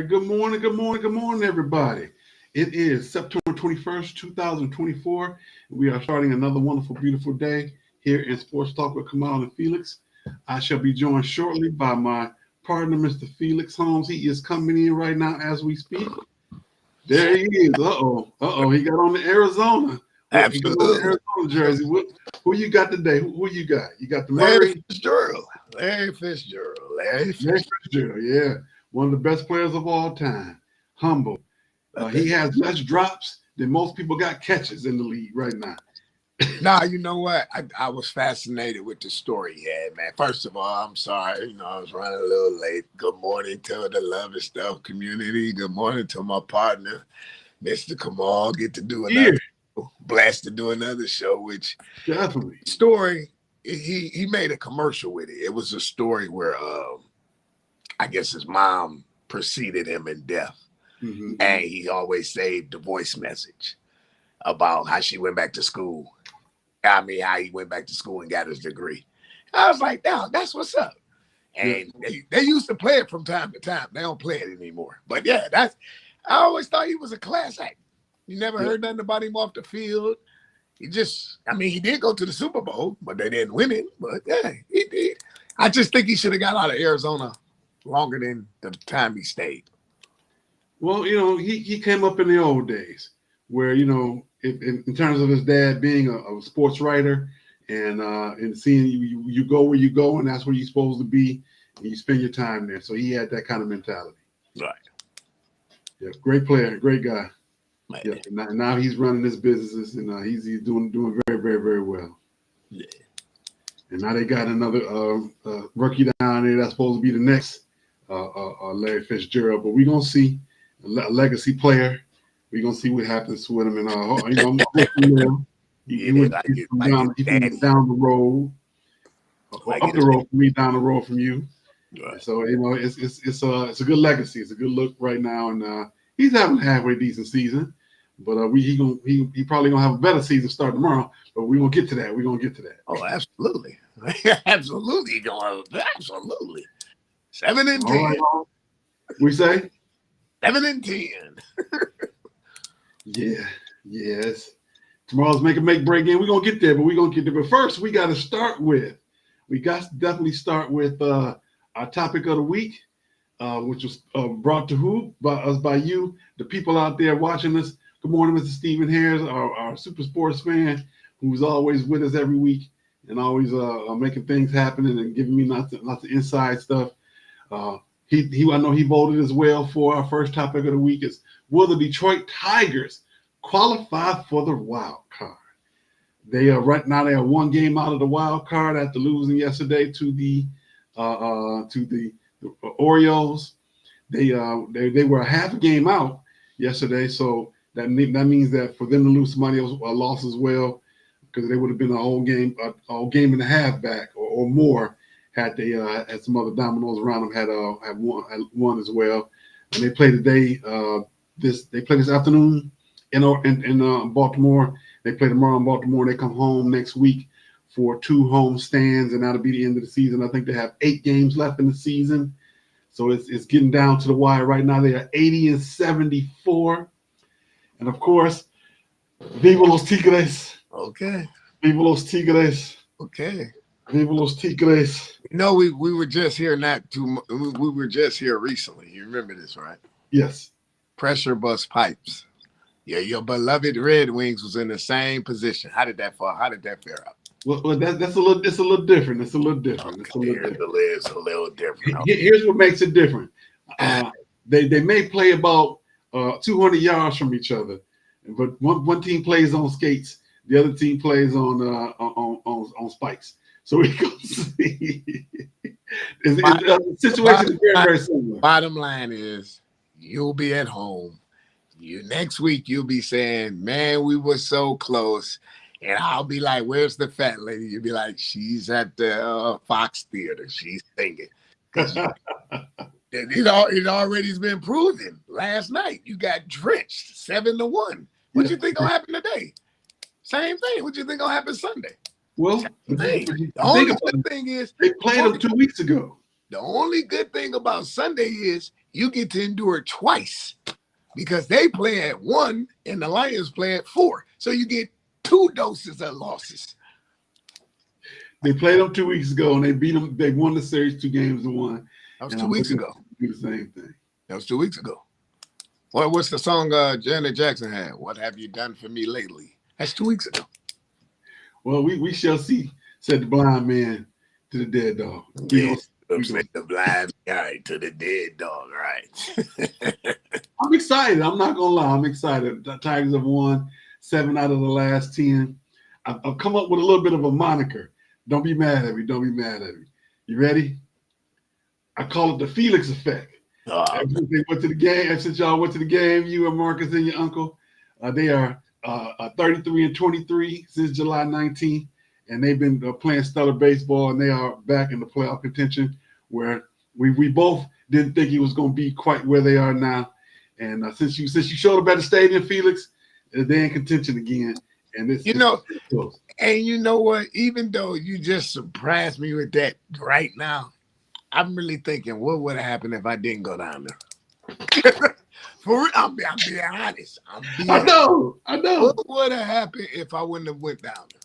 right. Good morning, everybody. It is September 21st, 2024. We are starting another wonderful, beautiful day here in Sports Talk with Kamau and Felix. I shall be joined shortly by my partner, Mr. Felix Holmes. He is coming in right now as we speak. There he is. Uh-oh. He got on the Arizona. He got on the Arizona jersey. Who you got today? Who you got? You got the Murray? Larry Fitzgerald. Yeah. One of the best players of all time. Humble. He has less drops than most people got catches in the league right now. Nah, you know what? I was fascinated with the story he had, man. First of all, I'm sorry. I was running a little late. Good morning to the Love and Stuff community. Good morning to my partner, Mr. Kamau. Get to do another show. Blessed to do another show, which definitely. Story, he made a commercial with it. It was a story where I guess his mom preceded him in death. Mm-hmm. And he always saved the voice message about how she went back to school. How he went back to school and got his degree. I was like, no, that's what's up. And they used to play it from time to time. They don't play it anymore. But yeah, I always thought he was a class act. You never heard nothing about him off the field. He did go to the Super Bowl, but they didn't win it. But yeah, he did. I just think he should have got out of Arizona longer than the time he stayed. Well, he came up in the old days where, in terms of his dad being a sports writer and seeing you go where you go and that's where you're supposed to be and you spend your time there. So he had that kind of mentality. Right. Yeah, great player, great guy. Yeah, now he's running his businesses and he's doing very, very, very well. Yeah. And now they got another rookie down there that's supposed to be the next Larry Fitzgerald, but we're gonna see a legacy player. We're gonna see what happens with him, and he went down the road, up the road from me, down the road from you. Right. So it's a good legacy. It's a good look right now, and he's having a halfway decent season. But he probably gonna have a better season start tomorrow. But we're gonna get to that. Oh, absolutely, absolutely, absolutely. 7-10. Right. We say 7-10. Yes. Tomorrow's make break game. We're gonna get there, But first, we got to definitely start with our topic of the week, which was brought to by you, the people out there watching us. Good morning, Mr. Stephen Harris, our super sports fan, who's always with us every week and always making things happen and giving me lots of inside stuff. I know he voted as well for our first topic of the week is, will the Detroit Tigers qualify for the wild card? They are right now, they are one game out of the wild card after losing yesterday to the Orioles. They were a half a game out yesterday, so that means that for them to lose somebody else lost as well, because they would have been a whole game and a half back or more had they had some other dominoes around them had won as well. And they play today. They play this afternoon in Baltimore. They play tomorrow in Baltimore. They come home next week for 2 home stands, and that'll be the end of the season. I think they have 8 games left in the season, so it's getting down to the wire right now. They are 80-74, and of course, Viva los Tigres. Okay. Viva los Tigres. Okay. Viva los Tigres. We were just here we were just here recently. You remember this, right? Yes. Pressure bust pipes. Yeah, your beloved Red Wings was in the same position. How did that fare out? Well, it's a little different. It's a little different. It's a little different. Here's what makes it different. They may play about 200 yards from each other, but one team plays on skates, the other team plays on spikes. So we can see. The situation is very, very similar. Bottom line is, you'll be at home. Next week, you'll be saying, man, we were so close. And I'll be like, where's the fat lady? You'll be like, she's at the Fox Theater. She's singing. It already's been proven. Last night, you got drenched 7-1. What you think gonna happen today? Same thing. What you think gonna happen Sunday? Well, the only good thing is they played them 2 weeks ago. The only good thing about Sunday is you get to endure it twice because they play at 1 and the Lions play at 4. So you get 2 doses of losses. They played them 2 weeks ago and they beat them. They won the series 2-1. That was 2 weeks ago. Do the same thing. That was 2 weeks ago. What's the song Janet Jackson had? What have you done for me lately? That's 2 weeks ago. Well, we shall see, said the blind man to the dead dog. Yes, said the blind guy to the dead dog, right? I'm excited. I'm not going to lie. I'm excited. The Tigers have won 7 out of the last 10. I've come up with a little bit of a moniker. Don't be mad at me. Don't be mad at me. You ready? I call it the Felix effect. They went to the game. Since y'all went to the game, you and Marcus and your uncle, they are 33-23 since July 19th, and they've been playing stellar baseball, and they are back in the playoff contention where we both didn't think he was going to be quite where they are now. And since you showed up at the stadium, Felix, they're in contention again. And it's close. And you know what? Even though you just surprised me with that right now, I'm really thinking, what would have happened if I didn't go down there? For real, I'm being honest. I know. What would have happened if I wouldn't have went down there?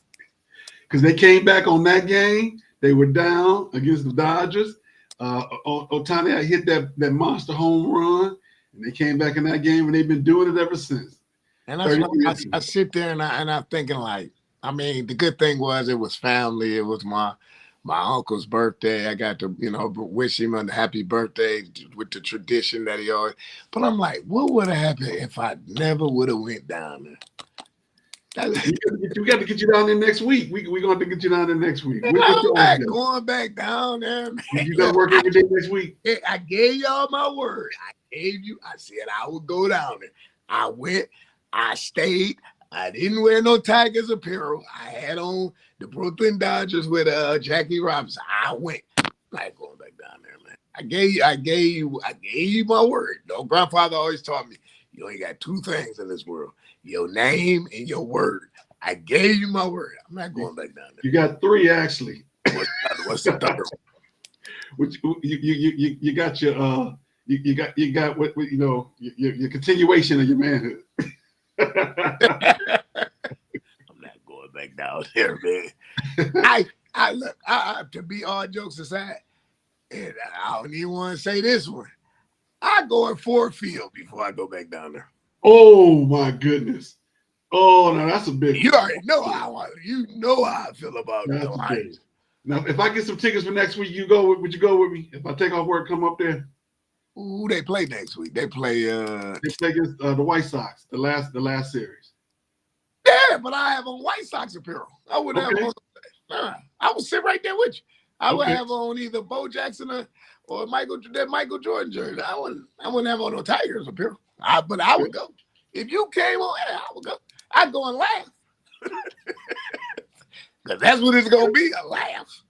Because they came back on that game. They were down against the Dodgers. Ohtani hit that monster home run, and they came back in that game, and they've been doing it ever since. And I sit there and I'm thinking, like, I mean, the good thing was it was family. It was my uncle's birthday. I got to, wish him a happy birthday with the tradition that he always. But I'm like, what would have happened if I never would have went down there? We got to get you down there next week. We're going to have to get you down there next week. I'm going back down there, man. You got to work every day next week. I gave y'all my word. I said I would go down there. I went. I stayed. I didn't wear no Tigers apparel. I had on the Brooklyn Dodgers with Jackie Robinson. I went. I'm not going back down there, man. I gave you my word. No, grandfather always taught me, you only got 2 things in this world: your name and your word. I gave you my word. I'm not going back down there. You got 3 actually. What's the third one? You got your you got what your continuation of your manhood. I'm not going back down there, man. I to be all jokes aside, and I don't even want to say this one. I go in Ford Field before I go back down there. Oh my goodness! Oh, now that's a big. You already know how I feel about the Lions. Now, if I get some tickets for next week, would you go with me? If I take off work, come up there. Who they play next week? They play against the White Sox, the last series. Yeah, but I have on White Sox apparel. I would have on. I would sit right there with you. I would have on either Bo Jackson or Michael Jordan jersey. I wouldn't have on no Tigers apparel. But I would go. If you came on, I would go. I'd go and laugh. Because that's what it's gonna be, a laugh.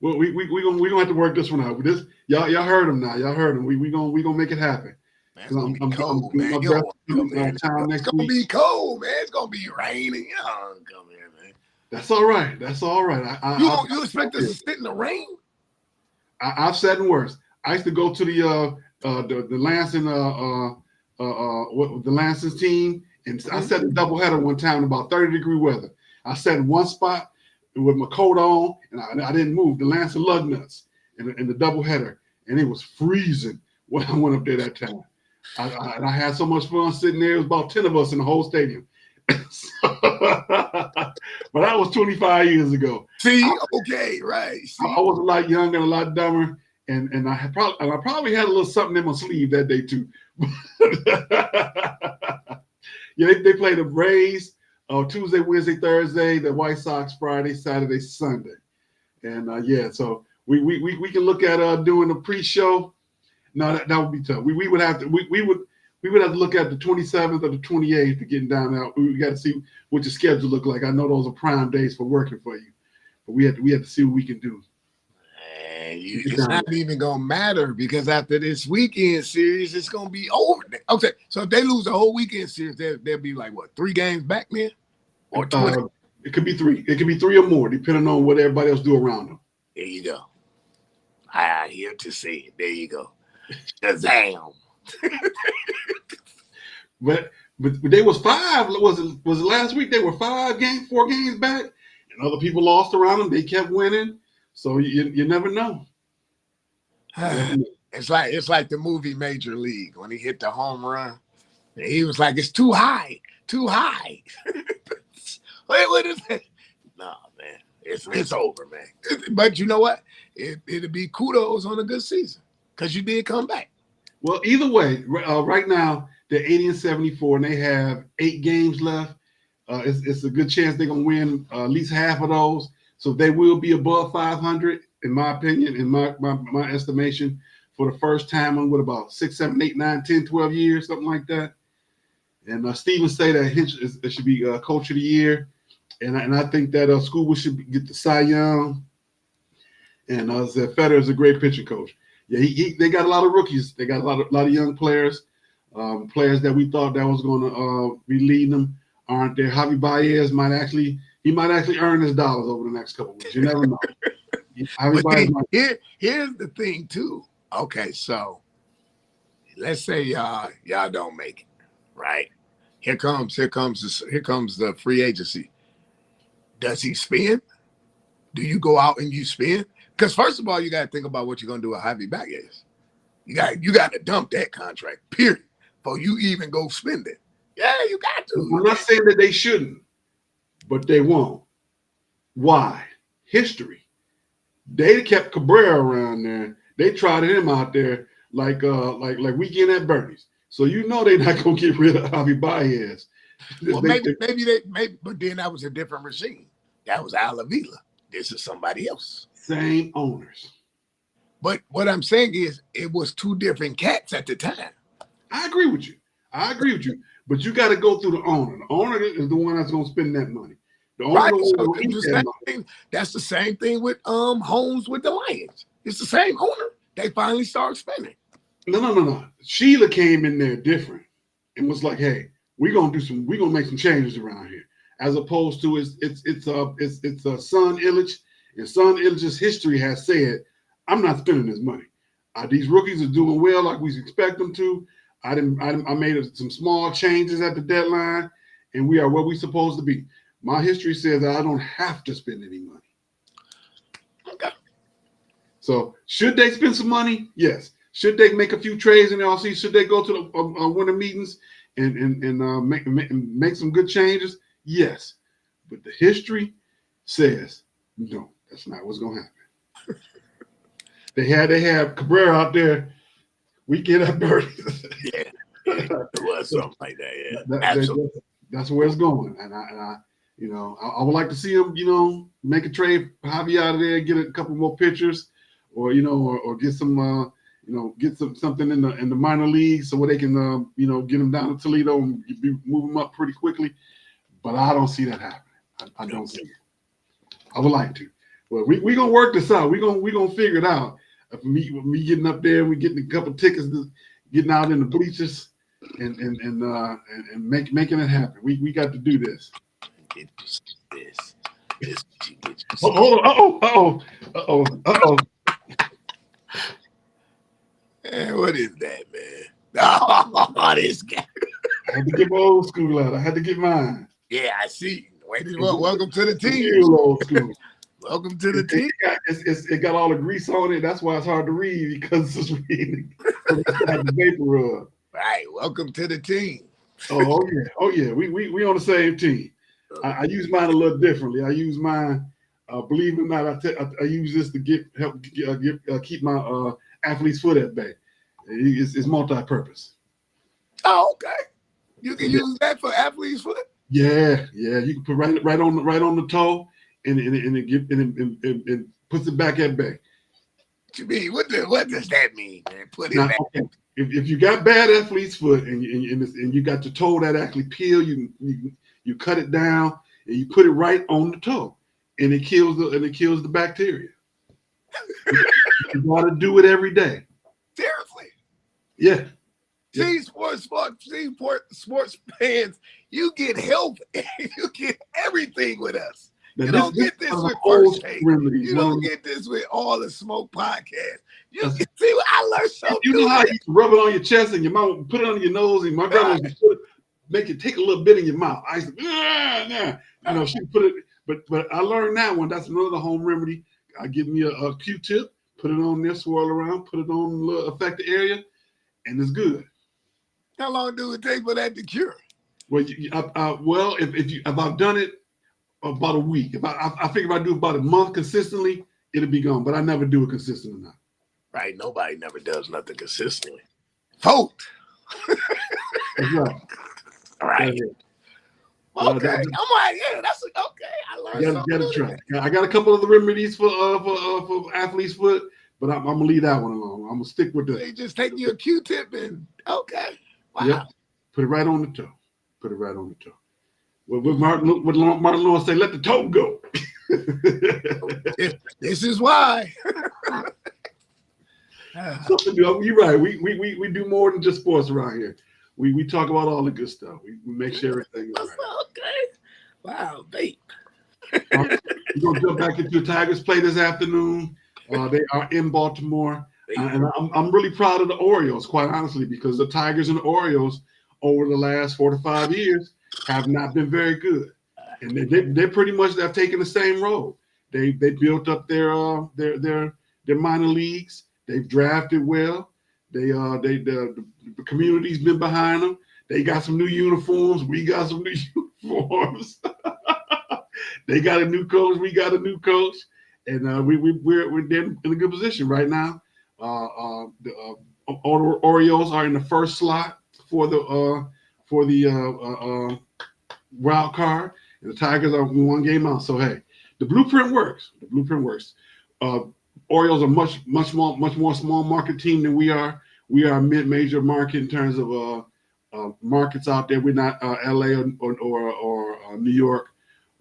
Well, we gonna have to work this one out. This y'all heard him now. Y'all heard him. We gonna make it happen. It's gonna be cold, man. It's gonna be cold, man. It's gonna be raining. Come here, man. That's all right. That's all right. You expect us to sit in the rain? I've said worse. I used to go to the Lansing the Lansing team, and I sat a doubleheader one time in about 30-degree weather. I sat in one spot with my coat on, and I didn't move. The Lansing Lugnuts in the doubleheader, and it was freezing when I went up there that time. I had so much fun sitting there. It was about 10 of us in the whole stadium. But that was 25 years ago. See, okay, right. See? I was a lot younger and a lot dumber, and I probably had a little something in my sleeve that day too. Yeah, they played the Braves Tuesday, Wednesday, Thursday, the White Sox Friday, Saturday, Sunday, and so we can look at doing a pre-show. No, that would be tough. We would have to look at the 27th or the 28th to getting down there. We got to see what your schedule look like. I know those are prime days for working for you, but we have to see what we can do. And it's not even gonna matter because after this weekend series, it's gonna be over. Okay, so if they lose the whole weekend series, they'll be like what, 3 games back then, or 20? It could be 3. It could be 3 or more, depending on what everybody else do around them. There you go. I here to see it. There you go. Shazam. But they was 5. Was it last week? They were 4 games back, and other people lost around them. They kept winning, so you never know. It's like the movie Major League when he hit the home run. He was like, "It's too high, too high." Wait, what is it? No, man, it's over, man. But you know what? It'll be kudos on a good season because you did come back. Well, either way, right now they're 80-74, and they have 8 games left. It's a good chance they're gonna win at least half of those, so they will be above 500, in my opinion, in my estimation, for the first time in about 6, 7, 8, 9, 10, 12 years, something like that. And Steven say that Hinch should be coach of the year, and I think that Scuba should get the Cy Young, and Federer is a great pitching coach. Yeah, they got a lot of rookies. They got a lot of young players, players that we thought that was going to be leading them aren't there. Javi Baez might actually earn his dollars over the next couple of weeks. You never know. Here's the thing too. Okay, so let's say y'all don't make it, right? Here comes the free agency. Does he spend? Do you go out and you spend? Because first of all, you got to think about what you're gonna do with Javi Baez. You got to dump that contract, period, before you even go spend it. Yeah, you got to. I'm not saying that they shouldn't, but they won't. Why? History. They kept Cabrera around there. They tried him out there like Weekend at Bernie's. So you know they're not gonna get rid of Javi Baez. Well, maybe, but then that was a different regime. That was Al Avila. This is somebody else. Same owners. But what I'm saying is, it was 2 different cats at the time. I agree with you. But you got to go through the owner. The owner is the one that's going to spend that money. The owner right. So that's the same thing with Holmes with the Lions. It's the same owner. They finally started spending. No. Sheila came in there different and was like, "Hey, we're gonna make some changes around here." As opposed to it's Son Illich, and Son Illich's history has said, "I'm not spending this money. These rookies are doing well like we expect them to. I made some small changes at the deadline, and we are where we're supposed to be. My history says that I don't have to spend any money." Okay. So should they spend some money? Yes. Should they make a few trades in the offseason? Should they go to the winter meetings and make some good changes? Yes. But the history says no. That's not what's going to happen. They had Cabrera out there. We get up dirty. Yeah, it was something like that. Yeah, absolutely. That's where it's going, and I would like to see him, make a trade, Javi out of there, get a couple more pitchers, or get some, something in the minor leagues so where they can, get them down to Toledo and move them up pretty quickly. But I don't see that happening. I don't see it. I would like to. Well, we're gonna work this out. We're gonna figure it out. Me getting up there, we getting a couple tickets, getting out in the bleachers, and making it happen. We got to do this. Uh oh. Man, what is that, man? Oh, this guy. I had to get my old school out. I had to get mine. Yeah, I see. Welcome to the team. Old school. Welcome to the team. It got all the grease on it. That's why it's hard to read because it's reading the paper rub. Right. Welcome to the team. Oh yeah. We on the same team. I use mine a little differently. I use mine. Believe it or not, I use this to keep my athlete's foot at bay. It's multi-purpose. Oh, okay. You can use that for athlete's foot. Yeah. You can put right on the toe. And it puts it back at bay. What you mean? What does that mean, man? Put it back. Okay. If you got bad athlete's foot and you got the toe that actually peel, you cut it down and you put it right on the toe, and it kills the bacteria. You got to do it every day. Seriously. Yeah. See, sports fans, you get help. You get everything with us. You don't get this with First Take. You don't get this with All the Smoke podcast. You see, I learned something. You know how you rub it on your chest and your mouth, put it on your nose, and my grandma used to make it take a little bit in your mouth. I used to, you know, she put it, but I learned that one. That's another home remedy. I give me a Q-tip, put it on there, swirl around, put it on the little affected area, and it's good. How long do it take for that to cure? Well, if I've done it about a week, I figure if I do about a month consistently, it'll be gone. But I never do it consistently enough. Right? Nobody never does nothing consistently. Vote. That's right. All right. Okay. I'm like, yeah, that's okay. I learned something. Gotta try. I got a couple of the remedies for athlete's foot, but I'm gonna leave that one alone. I'm gonna stick with They just take you a Q-tip and okay. Wow. Yep. Put it right on the toe. Put it right on the toe. What Martin Lewis say? Let the toe go. This is why. You're right. We do more than just sports around here. We talk about all the good stuff. We make sure everything is right. Okay. Wow, babe. We're gonna jump back into Tigers play this afternoon. They are in Baltimore, and I'm really proud of the Orioles, quite honestly, because the Tigers and the Orioles over the last 4 to 5 years have not been very good, and they pretty much have taken the same road. They built up their minor leagues. They've drafted well. The community's been behind them. They got some new uniforms. We got some new uniforms. They got a new coach. We got a new coach, and we're in a good position right now. The Orioles are in the first slot for the wild card, and the Tigers are 1 game out. So hey, the blueprint works. The blueprint works. Orioles are much more small market team than we are. We are a mid-major market in terms of markets out there. We're not LA or New York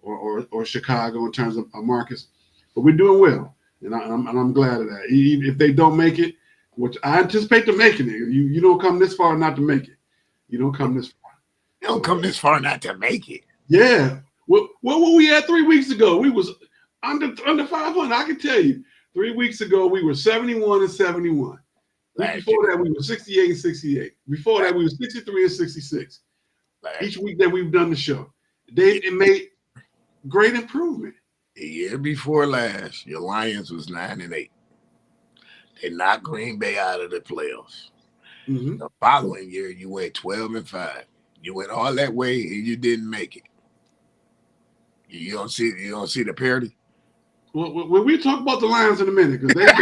or Chicago in terms of markets, but we're doing well, and I'm glad of that. Even if they don't make it, which I anticipate them making it, you don't come this far not to make it. You don't come this far. You don't come this far not to make it. Yeah. Well, what were we at 3 weeks ago? We was under 500. I can tell you. 3 weeks ago, we were 71 and 71. Before that, we were 68 and 68. Before that, we were 63 and 66. Each week that we've done the show, they made great improvement. The year before last, your Lions was 9 and 8. They knocked Green Bay out of the playoffs. Mm-hmm. The following year, you went 12 and 5. You went all that way and you didn't make it. You don't see the parity. Well, we'll talk about the Lions in a minute because this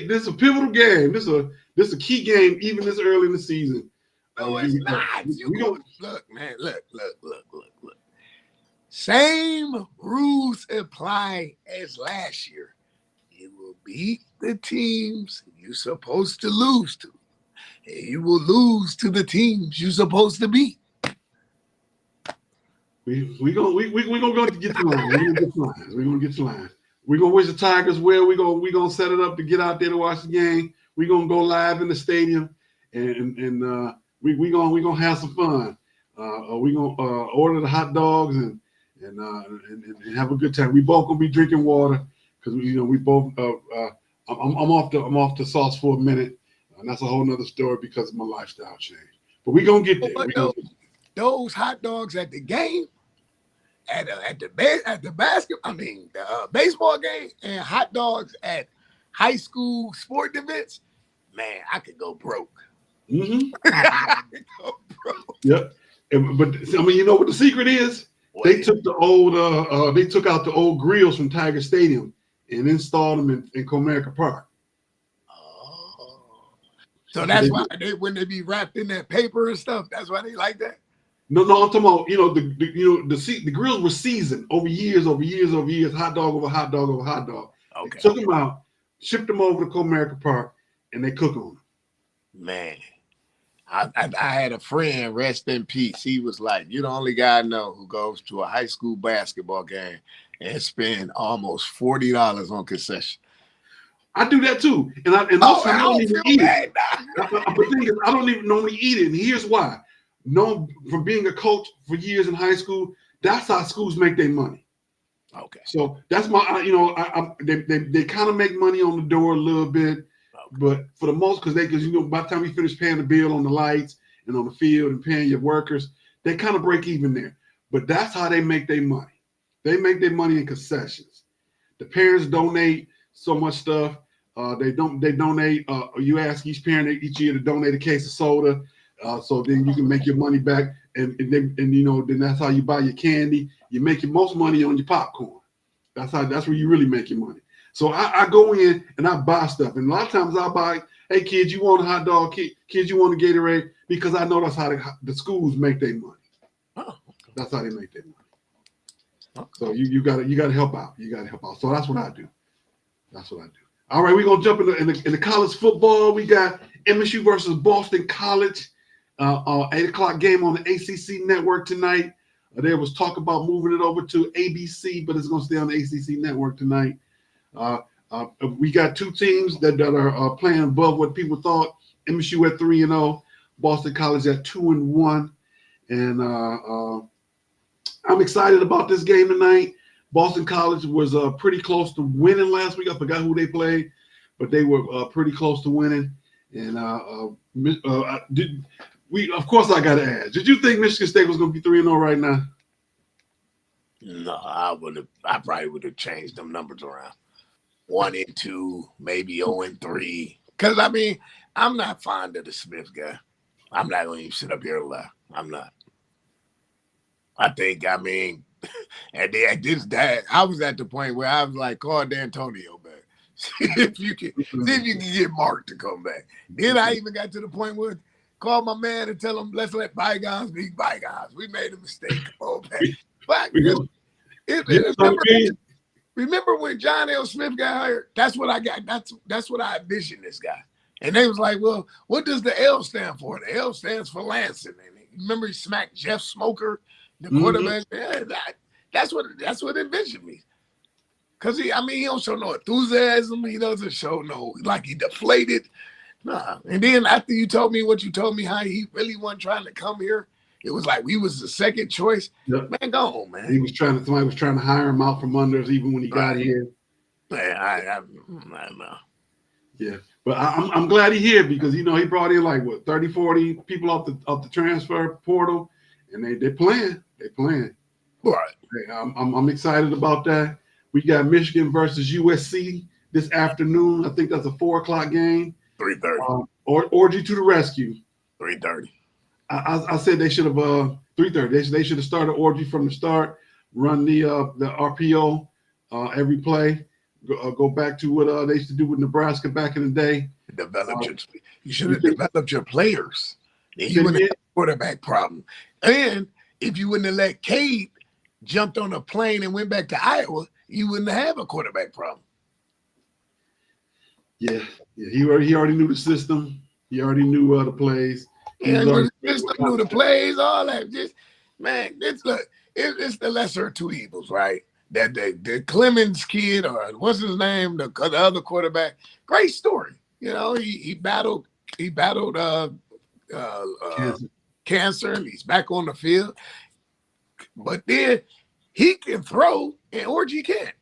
is a pivotal game. This is a key game, even this early in the season. No, it's not. Look, man. Look. Same rules apply as last year. You will beat the teams you're supposed to lose to, and you will lose to the teams you're supposed to beat. We're gonna go to get the lines. We're gonna get the lines. We're gonna wish the Tigers well. We're gonna set it up to get out there to watch the game. We're gonna go live in the stadium, and we're gonna have some fun. We're gonna order the hot dogs and have a good time. We both gonna be drinking water because we both. I'm off the sauce for a minute, and that's a whole nother story because of my lifestyle change. But we're gonna get there. Those hot dogs at the game. At the baseball game and hot dogs at high school sporting events, man, I could go broke. Mm-hmm. I could go broke. Yep. But I mean, you know what the secret is? They took the old they took out the old grills from Tiger Stadium and installed them in Comerica Park. Oh. So that's why when they be wrapped in that paper and stuff, that's why they like that. No, I'm talking about the grills were seasoned over years, hot dog over hot dog over hot dog. Okay. They took them out, shipped them over to Comerica Park, and they cook on them. Man, I had a friend, rest in peace. He was like, "You're the only guy I know who goes to a high school basketball game and spend almost $40 on concession." I do that too, and I don't even eat it. But the thing is, I don't even normally eat it, and here's why. No, from being a coach for years in high school, that's how schools make their money. Okay. So that's my, they kind of make money on the door a little bit, but for the most, because by the time you finish paying the bill on the lights and on the field and paying your workers, they kind of break even there. But that's how they make their money. They make their money in concessions. The parents donate so much stuff. They donate. You ask each parent each year to donate a case of soda, so then you can make your money back, and then that's how you buy your candy. You make your most money on your popcorn. That's where you really make your money. So I go in and I buy stuff, and a lot of times I buy, hey kids, you want a hot dog? Kids, you want a Gatorade? Because I know that's how the schools make their money. Oh, that's how they make their money. So you got to help out. You got to help out. So that's what I do. All right, we're gonna jump in the college football. We got MSU versus Boston College, 8:00 game on the ACC network tonight. There was talk about moving it over to ABC, but it's gonna stay on the ACC network tonight. We got two teams that are playing above what people thought. MSU at 3-0, Boston College at 2-1, and I'm excited about this game tonight. Boston College was pretty close to winning last week. I forgot who they played, but they were pretty close to winning. And of course, I got to ask, did you think Michigan State was going to be 3-0 right now? No, I probably would have changed them numbers around. 1-2, maybe 0-3. Because, I'm not fond of the Smith guy. I'm not going to even sit up here and lie. I'm not. I think, and at this day, I was at the point where I was like, call D'Antonio back. See if you can get Mark to come back. Then I even got to the point where call my man and tell him, let's let bygones be bygones. We made a mistake. Come back. But remember when John L. Smith got hired? That's what I got. That's what I envisioned this guy. And they was like, well, what does the L stand for? The L stands for Lansing. And remember he smacked Jeff Smoker, the quarterback. Yeah, that's what envisioned me. Because he don't show no enthusiasm. He doesn't show he deflated. Nah. And then after you told me what you told me, how he really wasn't trying to come here, it was like we was the second choice. Yep. Man, go on, man. Somebody was trying to hire him out from under us even when he got here. Man, I know. Yeah. But I'm glad he's here because he brought in 30, 40 people off the transfer portal, and they're playing. They're playing. Right. I'm excited about that. We got Michigan versus USC this afternoon. I think that's a 4:00 game. 3:30. Orgy to the rescue. 3:30. I said they should have 3:30. They should have started Orgy from the start. Run the RPO every play. Go back to what they used to do with Nebraska back in the day. You should have developed your players. You wouldn't have a quarterback problem. And if you wouldn't have let Cade jumped on a plane and went back to Iowa, you wouldn't have a quarterback problem. Yeah. He already knew the system. He already knew the plays. Yeah, knew the plays, all that. Just man, it's the lesser of two evils, right? That the Clemens kid, or what's his name, the other quarterback. Great story. He battled cancer, and he's back on the field. But then he can throw, and Orgy can't.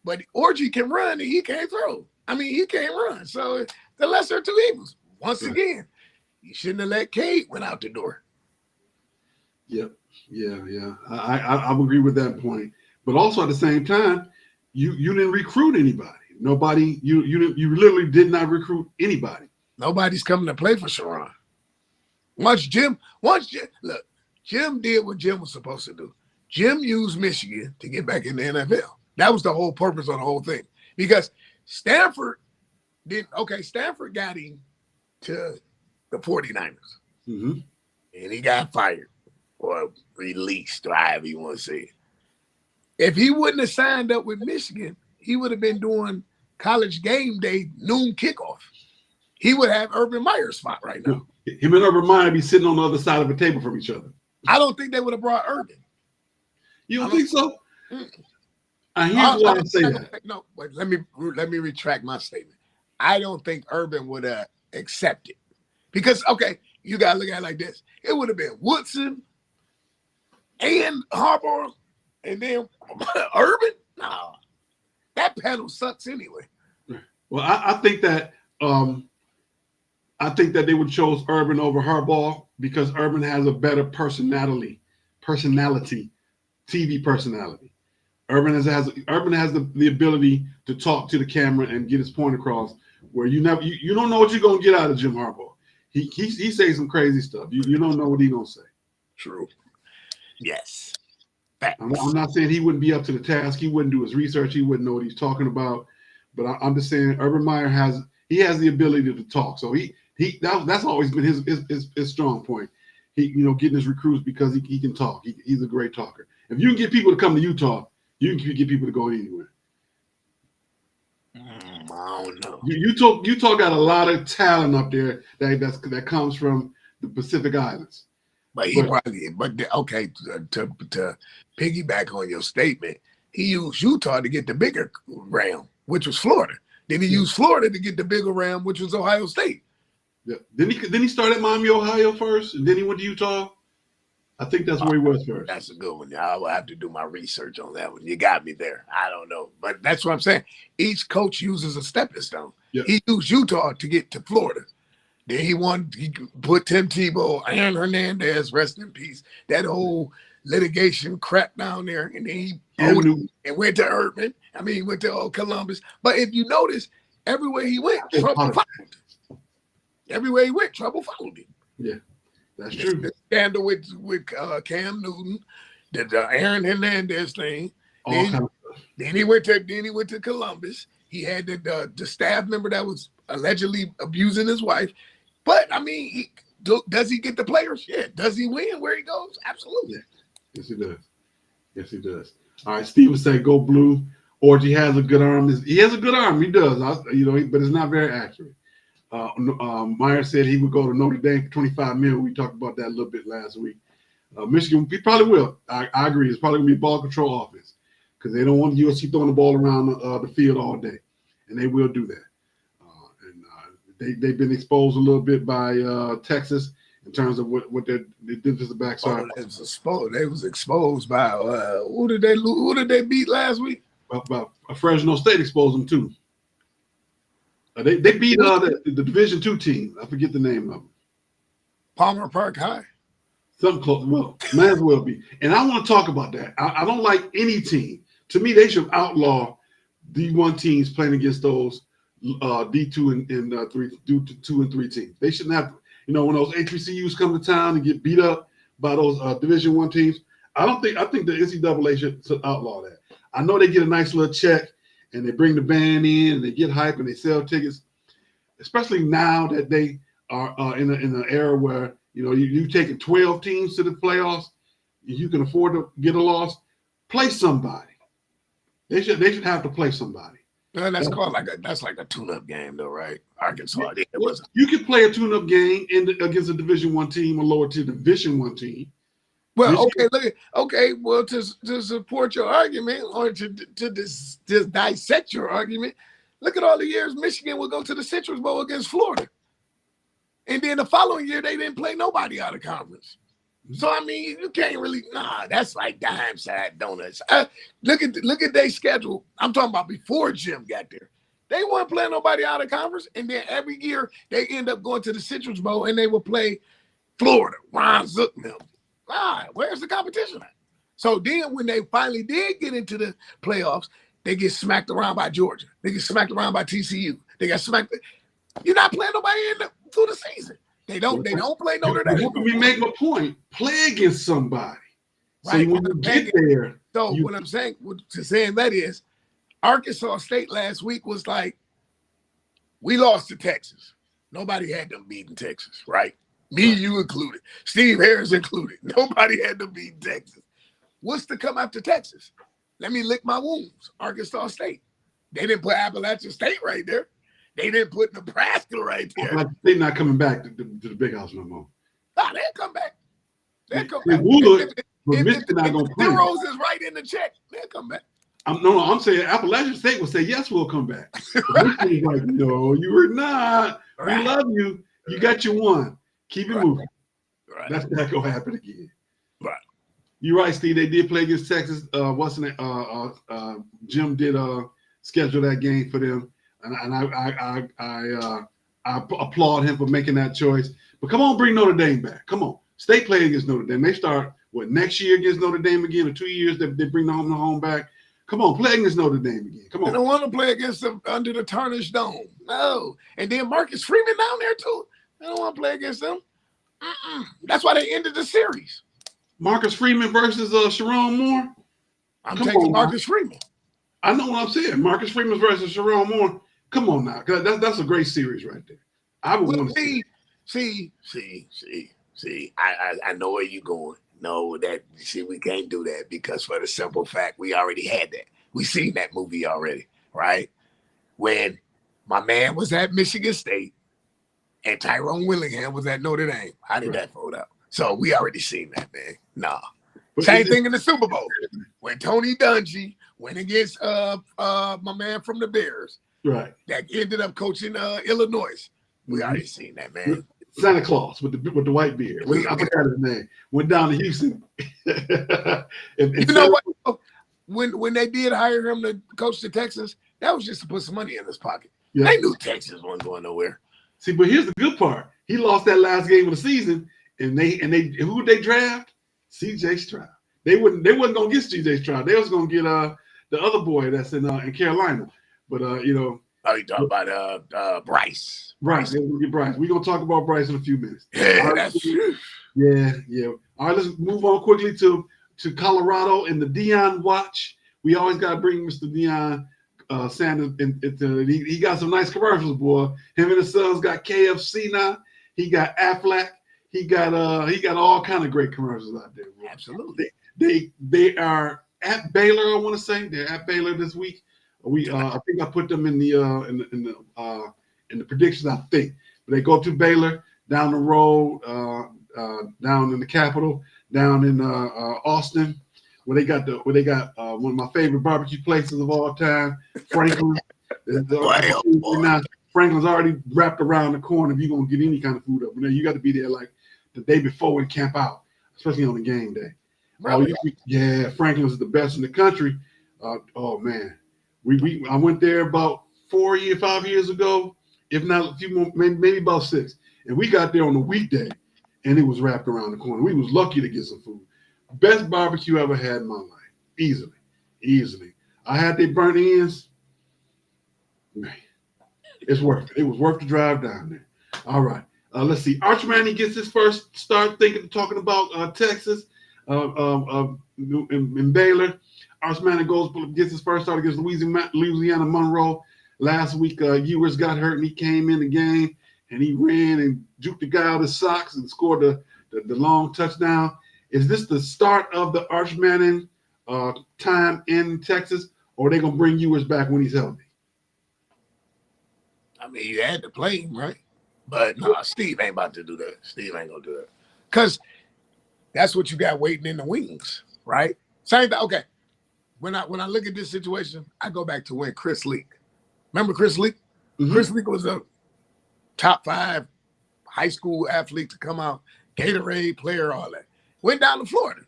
But Orgy can run, and he can't throw. He can't run. So the lesser of two evils. Once again, you shouldn't have let Cade went out the door. Yep. Yeah. I agree with that point. But also at the same time, you didn't recruit anybody. Nobody. You literally did not recruit anybody. Nobody's coming to play for Sharon. Jim did what Jim was supposed to do. Jim used Michigan to get back in the NFL. That was the whole purpose of the whole thing. Because Stanford Stanford got him to the 49ers. Mm-hmm. And he got fired or released, or however you want to say it. If he wouldn't have signed up with Michigan, he would have been doing College Game Day noon kickoff. He would have Urban Meyer's spot right now. Him and Urban Meyer be sitting on the other side of the table from each other. I don't think they would have brought Urban. You don't think so? Here's why I say that. No, wait, let me retract my statement. I don't think Urban would have accepted. Because, okay, you got to look at it like this. It would have been Woodson and Harbaugh and then Urban. no. That panel sucks anyway. Well, I think that they would chose Urban over Harbaugh because Urban has a better personality, TV personality. Urban has the ability to talk to the camera and get his point across. Where you don't know what you're gonna get out of Jim Harbaugh. He says some crazy stuff. You don't know what he's gonna say. True. Yes. I'm not saying he wouldn't be up to the task. He wouldn't do his research. He wouldn't know what he's talking about. But I'm just saying, Urban Meyer has the ability to talk. So that's always been his strong point. He getting his recruits because he can talk. He's a great talker. If you can get people to come to Utah, you can get people to go anywhere. I don't know. Utah got a lot of talent up there that comes from the Pacific Islands. But okay, to piggyback on your statement, he used Utah to get the bigger round, which was Florida. Then he used Florida to get the bigger round, which was Ohio State. Yeah. Then he started Miami, Ohio first, and then he went to Utah. I think that's where he was first. That's a good one. I will have to do my research on that one. You got me there. I don't know. But that's what I'm saying. Each coach uses a stepping stone. Yep. He used Utah to get to Florida. Then he put Tim Tebow, Aaron Hernandez, rest in peace, that whole litigation crap down there. And then he went to Urban. He went to Columbus. But if you notice, everywhere he went, trouble followed him. Everywhere he went, trouble followed him. Yeah, that's true. The scandal with Cam Newton, the Aaron Hernandez thing. Then he went to Columbus. He had the staff member that was allegedly abusing his wife. But does he get the players? Yeah. Does he win where he goes? Absolutely. Yes, he does. All right, Steven said, "Go blue." Orgy has a good arm. He has a good arm. He does. But it's not very accurate. Meyer said he would go to Notre Dame for $25 million. We talked about that a little bit last week. Michigan, he probably will. I agree. It's probably gonna be ball control offense because they don't want USC throwing the ball around the field all day, and they will do that. They've been exposed a little bit by Texas in terms of what their defensive backs are. They was exposed by who did they beat last week? By Fresno State exposed them too. They beat the Division II team. I forget the name of them. Palmer Park High. Something close. Well, might as well be. And I want to talk about that. I don't like any team. To me, they should outlaw D1 teams playing against those D2 and 3, D2 and 3 teams. They shouldn't have. When those HBCUs come to town and get beat up by those Division I teams, I think the NCAA should outlaw that. I know they get a nice little check and they bring the band in and they get hype and they sell tickets, especially now that they are in an era where you taking 12 teams to the playoffs, you can afford to get a loss. Play somebody. They should have to play somebody. Well, that's like a tune-up game though, right? Arkansas. You can play a tune-up game against a Division I team, a lower tier Division I team. Well, well, to support your argument or to dissect your argument, look at all the years Michigan would go to the Citrus Bowl against Florida. And then the following year, they didn't play nobody out of conference. So, you can't really, that's like dime side donuts. Look at their schedule. I'm talking about before Jim got there. They weren't playing nobody out of conference. And then every year, they end up going to the Citrus Bowl and they will play Florida, Ron Zook them. Where's the competition at? So then when they finally did get into the playoffs, they get smacked around by Georgia. They get smacked around by TCU. They got smacked. You're not playing nobody through the season. They don't play Notre Dame. Let me make my point. Play against somebody. Right. So when you get there. So what I'm saying that is Arkansas State last week was like, we lost to Texas. Nobody had them beating Texas, right? Me, you included. Steve Harris included. Nobody had them beating Texas. What's to come after Texas? Let me lick my wounds. Arkansas State. They didn't put Appalachian State right there. They didn't put Nebraska right there. They're not coming back to the big house no more. They'll come back. They'll come back. If the zeros is right in the check, they'll come back. I'm saying Appalachian State will say, yes, we'll come back. Right. Like, no, you were not. Right. We love you. You got your one. Keep it moving. Right. That's not going to happen again. Right. You're right, Steve. They did play against Texas. Jim did schedule that game for them, and I applaud him for making that choice. But come on, bring Notre Dame back. Come on, State playing against Notre Dame. They start next year against Notre Dame again, or 2 years they bring the home back. Come on, play against Notre Dame again. Come on. I don't want to play against them under the tarnished dome. No, and then Marcus Freeman down there too. I don't want to play against them. That's why they ended the series. Marcus Freeman versus Sharon Moore. I'm taking Marcus Freeman. I know what I'm saying. Marcus Freeman versus Sharon Moore. Come on now, that's a great series right there. I would want to see. I know where you're going. No, we can't do that because for the simple fact we already had that. We seen that movie already, right? When my man was at Michigan State and Tyrone Willingham was at Notre Dame. How did that fold out? So we already seen that, man. Nah. Same thing in the Super Bowl. When Tony Dungy went against my man from the Bears. Right. That ended up coaching Illinois. We already seen that, man. Santa Claus with the white beard. I forgot his name. Went down to Houston. You know what? When they did hire him to coach the Texans, that was just to put some money in his pocket. Yeah. They knew Texas wasn't going nowhere. See, but here's the good part. He lost that last game of the season, and who would they draft? C.J. Stroud. They wasn't gonna get C.J. Stroud. They was gonna get the other boy that's in Carolina. But you know. Oh, you talking about Bryce? Bryce. They're gonna get Bryce. We're gonna talk about Bryce in a few minutes. Yeah, that's true. Yeah. All right, let's move on quickly to Colorado and the Deion watch. We always gotta bring Mr. Deion Sanders he got some nice commercials, boy. Him and his sons got KFC now. He got Aflac. He got all kind of great commercials out there, bro. Absolutely. They are at Baylor. I want to say they're at Baylor this week. I think I put them in the predictions. I think, but they go to Baylor down the road, down in the capital, down in Austin, where they got one of my favorite barbecue places of all time, Franklin. Franklin's already wrapped around the corner. If you're gonna get any kind of food up there, you got to be there like the day before and camp out, especially on the game day. Really? Franklin's is the best in the country. Oh man. I went there about 5 years ago, if not a few more, maybe about 6. And we got there on a weekday, and it was wrapped around the corner. We was lucky to get some food. Best barbecue I ever had in my life, easily. I had their burnt ends. Man, it's worth it. It was worth the drive down there. All right, let's see. Arch Manning gets his first start talking about Texas, in Baylor. Arch Manning gets his first start against Louisiana Monroe. Last week, Ewers got hurt and he came in the game and he ran and juked the guy out of his socks and scored the long touchdown. Is this the start of the Arch Manning time in Texas, or are they gonna bring Ewers back when he's healthy? I mean, you had to play him, right? But no, Steve ain't about to do that. Steve ain't gonna do that because that's what you got waiting in the wings, right? Same thing. Okay. When I look at this situation, I go back to when Chris Leak. Remember Chris Leak? Mm-hmm. Chris Leak was a top 5 high school athlete to come out, Gatorade player, all that. Went down to Florida.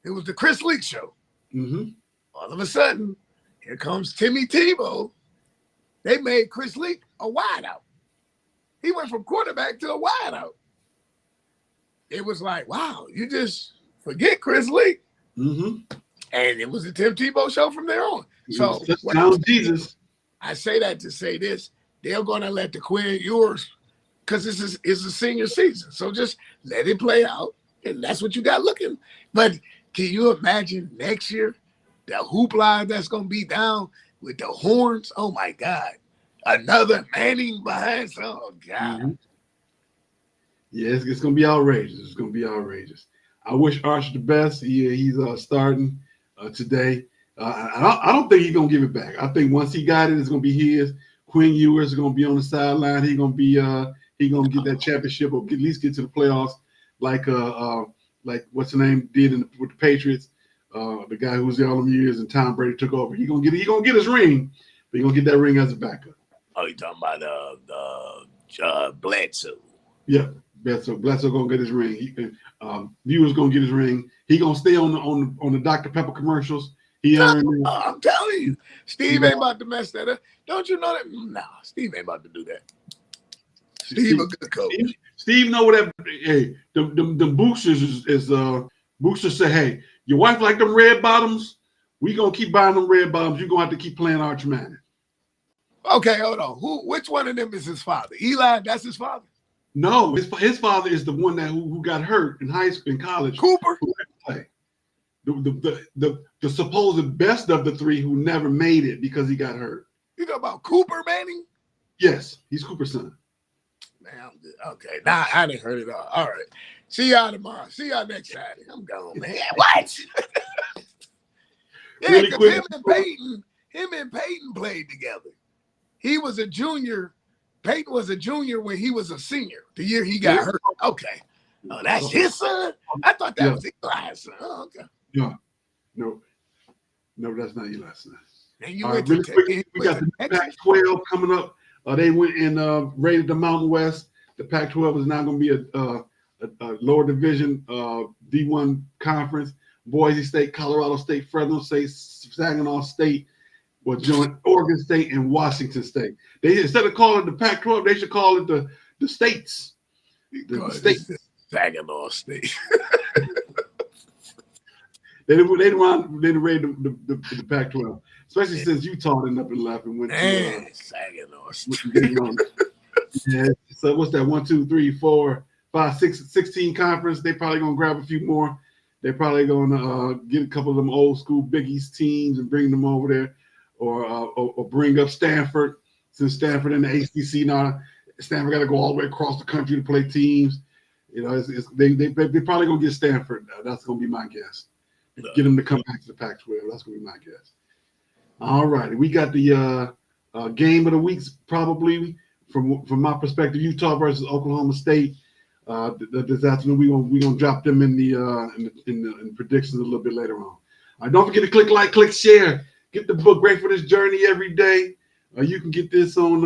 It was the Chris Leak show. Mm-hmm. All of a sudden, here comes Timmy Tebow. They made Chris Leak a wideout. He went from quarterback to a wideout. It was like, wow, you just forget Chris Leak. Mm-hmm. And it was the Tim Tebow show from there on. So Jesus. I say that to say this. They're going to let the Quinn Ewers, because it's a senior season. So just let it play out. And that's what you got looking. But can you imagine next year, the hoopla that's going to be down with the horns? Oh, my God. Another Manning behind. Oh, God. Mm-hmm. Yeah, it's going to be outrageous. I wish Arch the best. He's starting today. I don't think he's gonna give it back. I think once he got it, it's gonna be his. Quinn Ewers is gonna be on the sideline. He's gonna get that championship or at least get to the playoffs, like what's the name did with the Patriots. The guy who was there all them years and Tom Brady took over. He's gonna get his ring, but he's gonna get that ring as a backup. Oh, you talking about Bledsoe? Yeah, Bledsoe gonna get his ring. Viewers gonna get his ring. He gonna stay on the Dr. Pepper commercials. He earned. I'm telling you, Steve ain't about to mess that up. Don't you know that? No, Steve ain't about to do that. Steve a good coach. Steve know what that. Hey, the boosters is boosters say, hey, your wife like them red bottoms. We gonna keep buying them red bottoms. You gonna have to keep playing Arch Manning. Okay, hold on. Which one of them is his father? Eli, that's his father. No, his father is the one who got hurt in high school, in college. Cooper. The supposed best of the three who never made it because he got hurt. You know about Cooper Manning? Yes, he's Cooper's son. Man, I'm good. Okay, now I didn't heard it all. All right. See y'all tomorrow. See y'all next Saturday. I'm gone, man. What? Yeah, because really him and Peyton played together. He was a junior. Peyton was a junior when he was a senior, the year he got hurt. Okay. Oh, that's his son? I thought that was Eli's son. Oh, okay. Yeah. No, that's not Eli's son. And you Right, really quick, we got the Pac-12 coming up. They went and raided the Mountain West. The Pac-12 is now going to be a lower division D1 conference. Boise State, Colorado State, Fresno State, Saginaw State will join Oregon State and Washington State. They instead of calling it the Pac-12, they should call it the states. The states. Saginaw State. They raided the Pac-12, especially since Utah ended up in left and went to Saginaw State. Yeah. So what's that? 1, 2, 3, 4, 5, 6, 16 conference. They probably gonna grab a few more. They're probably gonna get a couple of them old school Big East teams and bring them over there, or bring up Stanford, since Stanford in the ACC now. Stanford got to go all the way across the country to play teams. You know, they probably gonna get Stanford. That's gonna be my guess. Get them to come back to the Pac-12. That's gonna be my guess. All right, we got the game of the weeks probably from my perspective. Utah versus Oklahoma State. This afternoon we gonna drop them in the predictions a little bit later on. All right, don't forget to click like, click share. Get the book Great for This Journey every day. You can get this on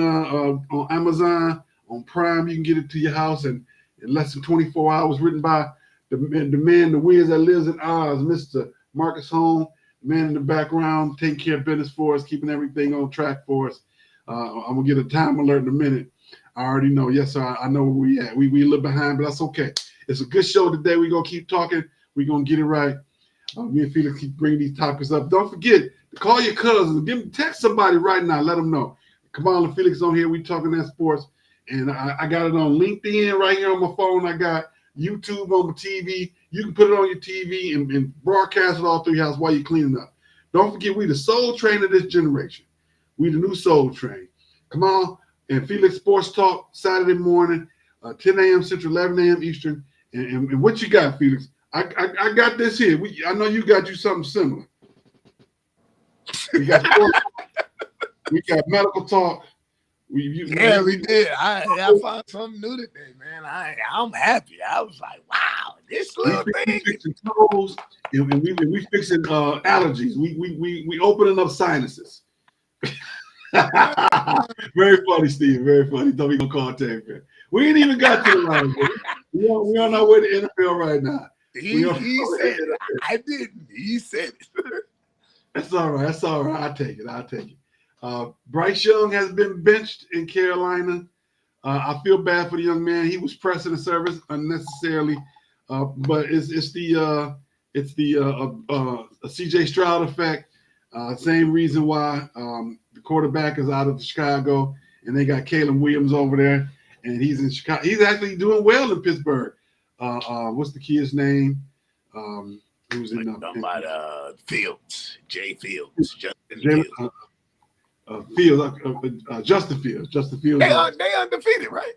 Amazon, on Prime. You can get it to your house in less than 24 hours. Written by the man, the whiz that lives in Oz, Mr. Marcus Holm, the man in the background, taking care of business for us, keeping everything on track for us. I'm gonna get a time alert in a minute. I already know. Yes, sir. I know where we at. We a little behind, but that's okay. It's a good show today. We're gonna keep talking. We're gonna get it right. Me and Felix keep bringing these topics up. Don't forget to call your cousins. Text somebody right now. Let them know. Kamau and Felix on here. We talking that sports, and I got it on LinkedIn right here on my phone. I got YouTube on the TV. You can put it on your TV and broadcast it all through your house while you're cleaning up. Don't forget, we the soul train of this generation. We the new soul train. Come on. And Felix Sports Talk Saturday morning, 10 a.m. Central, 11 a.m. Eastern. And what you got, Felix? I got this here. I know you got you something similar. We got medical talk. We did. I found something new today, man. I'm happy. I was like, wow, this little thing. We fixing toes, and we fixing allergies. We opening up sinuses. Very funny, Steve. Very funny. Thought we gonna contact him. We ain't even got to the line. We on our way to NFL right now. He said it. I didn't. He said it. That's all right. That's all right. I'll take it. Bryce Young has been benched in Carolina. I feel bad for the young man. He was pressing the service unnecessarily, but it's the CJ Stroud effect. Same reason why the quarterback is out of Chicago, and they got Caleb Williams over there, and he's in Chicago. He's actually doing well in Pittsburgh. What's the kid's name? Who's in Fields? Jay Fields. Justin Fields. Justin Fields. They undefeated, right?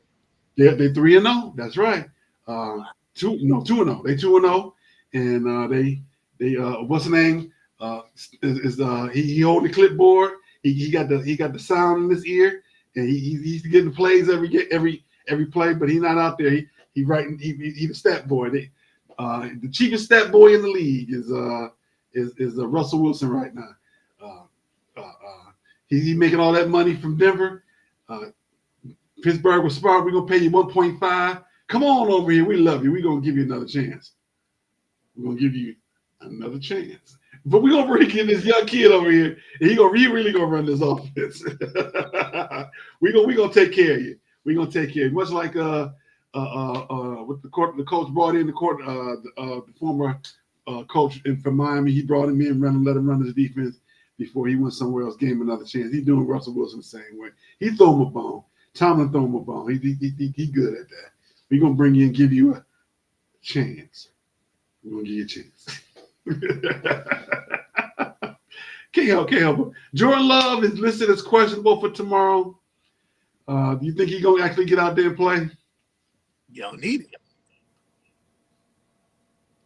They 3-0. That's right. 2-0. They 2-0, and they what's the name? He hold the clipboard. He got the sound in his ear, and he's getting plays every play, but he's not out there. He writing. He the stat boy. The cheapest stat boy in the league is Russell Wilson right now. He's making all that money from Denver. Pittsburgh was smart. We're gonna pay you 1.5 Come on over here. We love you. We're gonna give you another chance. We're gonna give you another chance. But we're gonna bring in this young kid over here, and he really gonna run this offense. we gonna take care of you. We're gonna take care of you. Much like what the coach brought in the former coach from Miami. He brought him in, let him run his defense before he went somewhere else, gave him another chance. He's doing Russell Wilson the same way. He throw him a bone. Tomlin throw him a bone. He good at that. We're gonna bring you and give you a chance. We're gonna give you a chance. Can't help it. Jordan Love is listed as questionable for tomorrow. Do you think he's gonna actually get out there and play? You don't need it.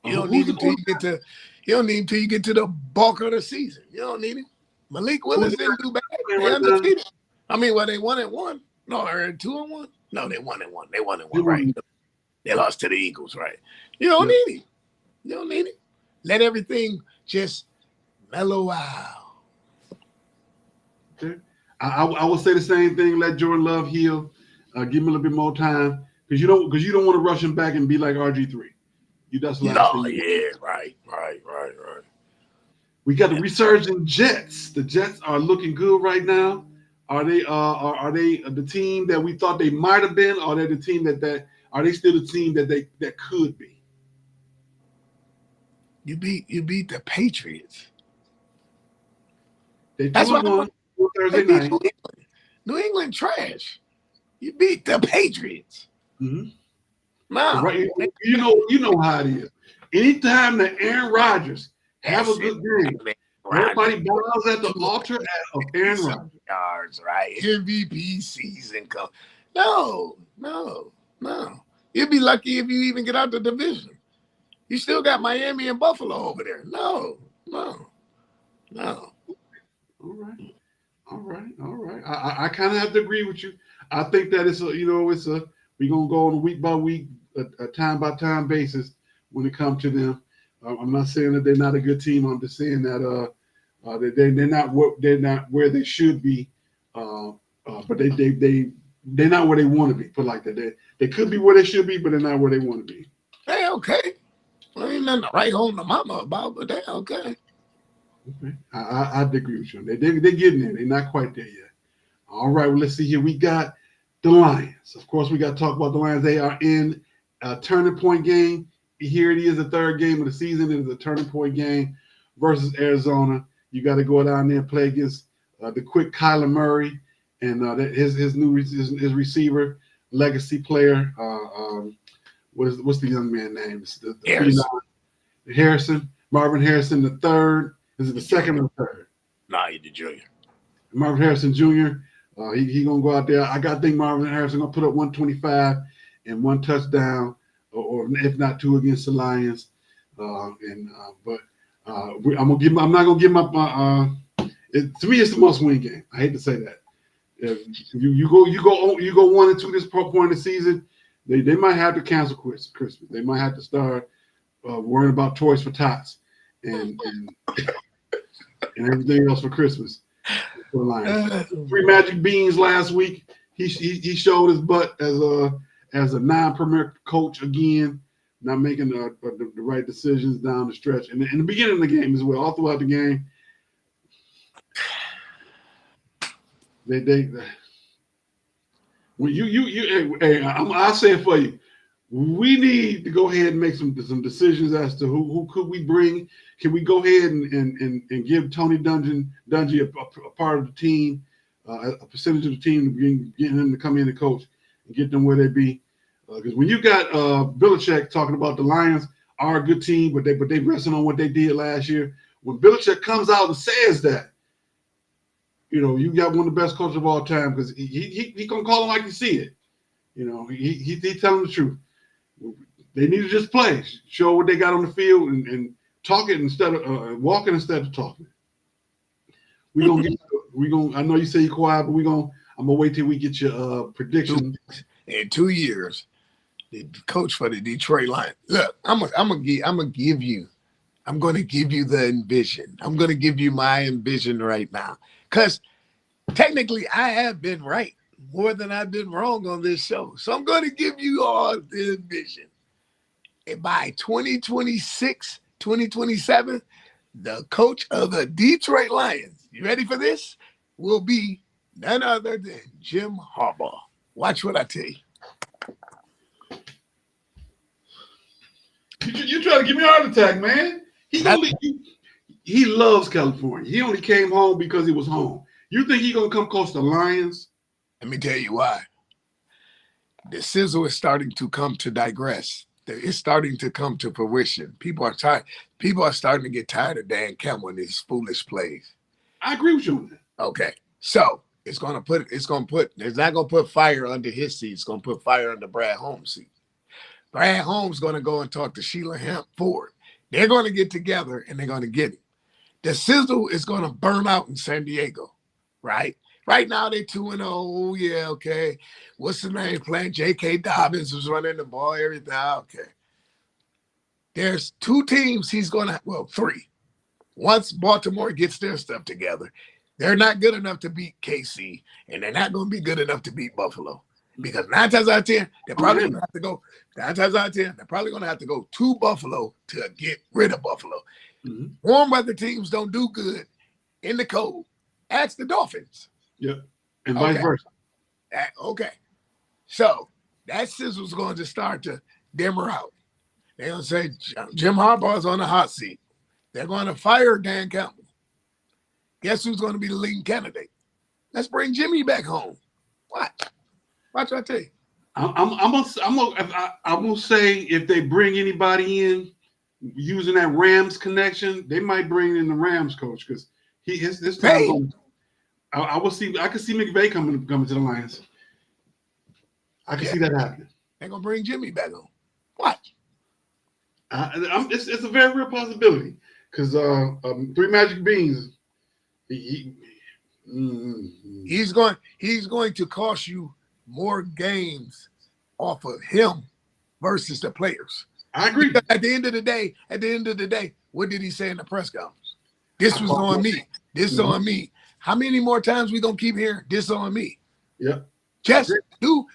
You don't need him till you get to. You don't need him till you get to the bulk of the season. You don't need him. Malik Willis didn't do bad. They undefeated. I mean, well, they 1-1. No, or 2-1. No, they 1-1. They 1-1, right? They lost to the Eagles, right? You don't need him. You don't need it. Let everything just mellow out. Okay. I will say the same thing. Let Jordan Love heal. Give him a little bit more time because you don't want to rush him back and be like RG3. That's last thing. Yeah, right. We got the resurgent Jets. The Jets are looking good right now. Are they the team that we thought they might have been? Or are they the team that are they still the team that could be? You beat the Patriots. That's why Thursday night. New England trash. You beat the Patriots. Mm-hmm. No, right. You know how it is. Anytime that Aaron Rodgers have a good game, everybody bows at the altar of Aaron Rodgers. Yards, right? MVP season come. No. You'd be lucky if you even get out the division. You still got Miami and Buffalo over there. No. All right. I kind of have to agree with you. I think that we're gonna go on a week by week, a time by time basis when it comes to them. I'm not saying that they're not a good team. I'm just saying that they're not where they should be. But they're not where they want to be. Put like that. They could be where they should be, but they're not where they want to be. Hey, okay. Well, ain't nothing to write home to mama about, but they okay. Okay. I agree with you. They're getting there. They're not quite there yet. All right. Well, let's see here. We got the Lions. Of course, we got to talk about the Lions. They are in a turning point game. Here it is, the third game of the season. It is a turning point game versus Arizona. You got to go down there and play against the quick Kyler Murray and his receiver, legacy player. What's the young man's name? Harrison. Marvin Harrison the third. Is it the second or the third? Nah, he's the junior. Marvin Harrison Jr. He gonna go out there. I got to think Marvin Harrison gonna put up 125 and one touchdown, or if not two against the Lions. I'm not gonna give my. To me, it's the must-win game. I hate to say that. If you go 1-2 this point in the season, they might have to cancel Christmas. They might have to start worrying about toys for tots and everything else for Christmas. For the Lions. 3 Magic Beans last week. He showed his butt as a non-premier coach again, not making the right decisions down the stretch and in the beginning of the game as well. All throughout the game, I'll say it for you. We need to go ahead and make some decisions as to who could we bring. Can we go ahead and give Tony Dungy a part of the team, a percentage of the team, to get him to come in and coach and get them where they be? Because when you got Belichick talking about the Lions are a good team, but they resting on what they did last year. When Belichick comes out and says that, you got one of the best coaches of all time because he gonna call them like you see it. He telling the truth. They need to just play, show what they got on the field, and talk it instead of walking instead of talking. I know you say you're quiet, but I'm gonna wait till we get your prediction. In 2 years, the coach for the Detroit Lions. Look, I'm gonna give you the envision. I'm gonna give you my envision right now, because technically I have been right more than I've been wrong on this show. So I'm going to give you all the vision. And by 2026, 2027, the coach of the Detroit Lions, you ready for this? Will be none other than Jim Harbaugh. Watch what I tell you. You trying to give me a heart attack, man. He loves California. He only came home because he was home. You think he's going to come coach the Lions? Let me tell you why. The sizzle is starting to come to digress. It's starting to come to fruition. People are tired. People are starting to get tired of Dan Campbell and his foolish plays. I agree with you on that. Okay. So it's not going to put fire under his seat. It's going to put fire under Brad Holmes' seat. Brad Holmes going to go and talk to Sheila Hamp Ford. They're going to get together and they're going to get him. The sizzle is going to burn out in San Diego, right? Right now they're 2-0. Oh, yeah, okay. What's the name playing? J.K. Dobbins was running the ball, everything. Okay. There's two teams three. Once Baltimore gets their stuff together, they're not good enough to beat KC, and they're not going to be good enough to beat Buffalo. Because 9 times out of 10, they're probably going to have to go. 9 times out of 10, they're probably going to have to go to Buffalo to get rid of Buffalo. Mm-hmm. Warm weather teams don't do good in the cold. Ask the Dolphins. Yep. And vice versa. Okay. So that sizzle's going to start to dimmer out. They're going to say Jim Harbaugh's on the hot seat. They're going to fire Dan Campbell. Guess who's going to be the leading candidate? Let's bring Jimmy back home. Watch what I tell you. I'm gonna say if they bring anybody in using that Rams connection, they might bring in the Rams coach because his time. I can see McVay coming to the Lions. I can see that happening. They're gonna bring Jimmy back home. Watch. It's a very real possibility because Three Magic Beans. He's going to cost you more games off of him versus the players. I agree. Because at the end of the day, what did he say in the press conference? This was on me. This on me. How many more times we gonna keep hearing this on me? Yeah. Just do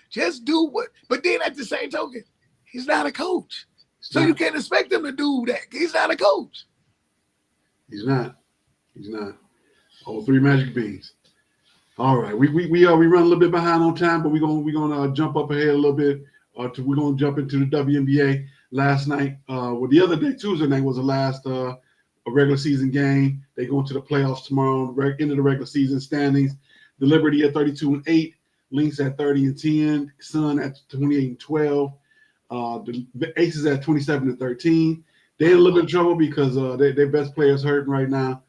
what. But then at the same token, he's not a coach. So you can't expect him to do that. He's not a coach. He's not. Oh, Three Magic Beans. All right, we run a little bit behind on time, but we're gonna jump up ahead a little bit. We're gonna jump into the WNBA. Last night, the other day, Tuesday night was the last a regular season game. They go into the playoffs tomorrow. Into the regular season standings. The Liberty at 32-8, Lynx at 30-10, Sun at 28-12. The Aces at 27-13. They're in a little bit of trouble because their best players hurting right now.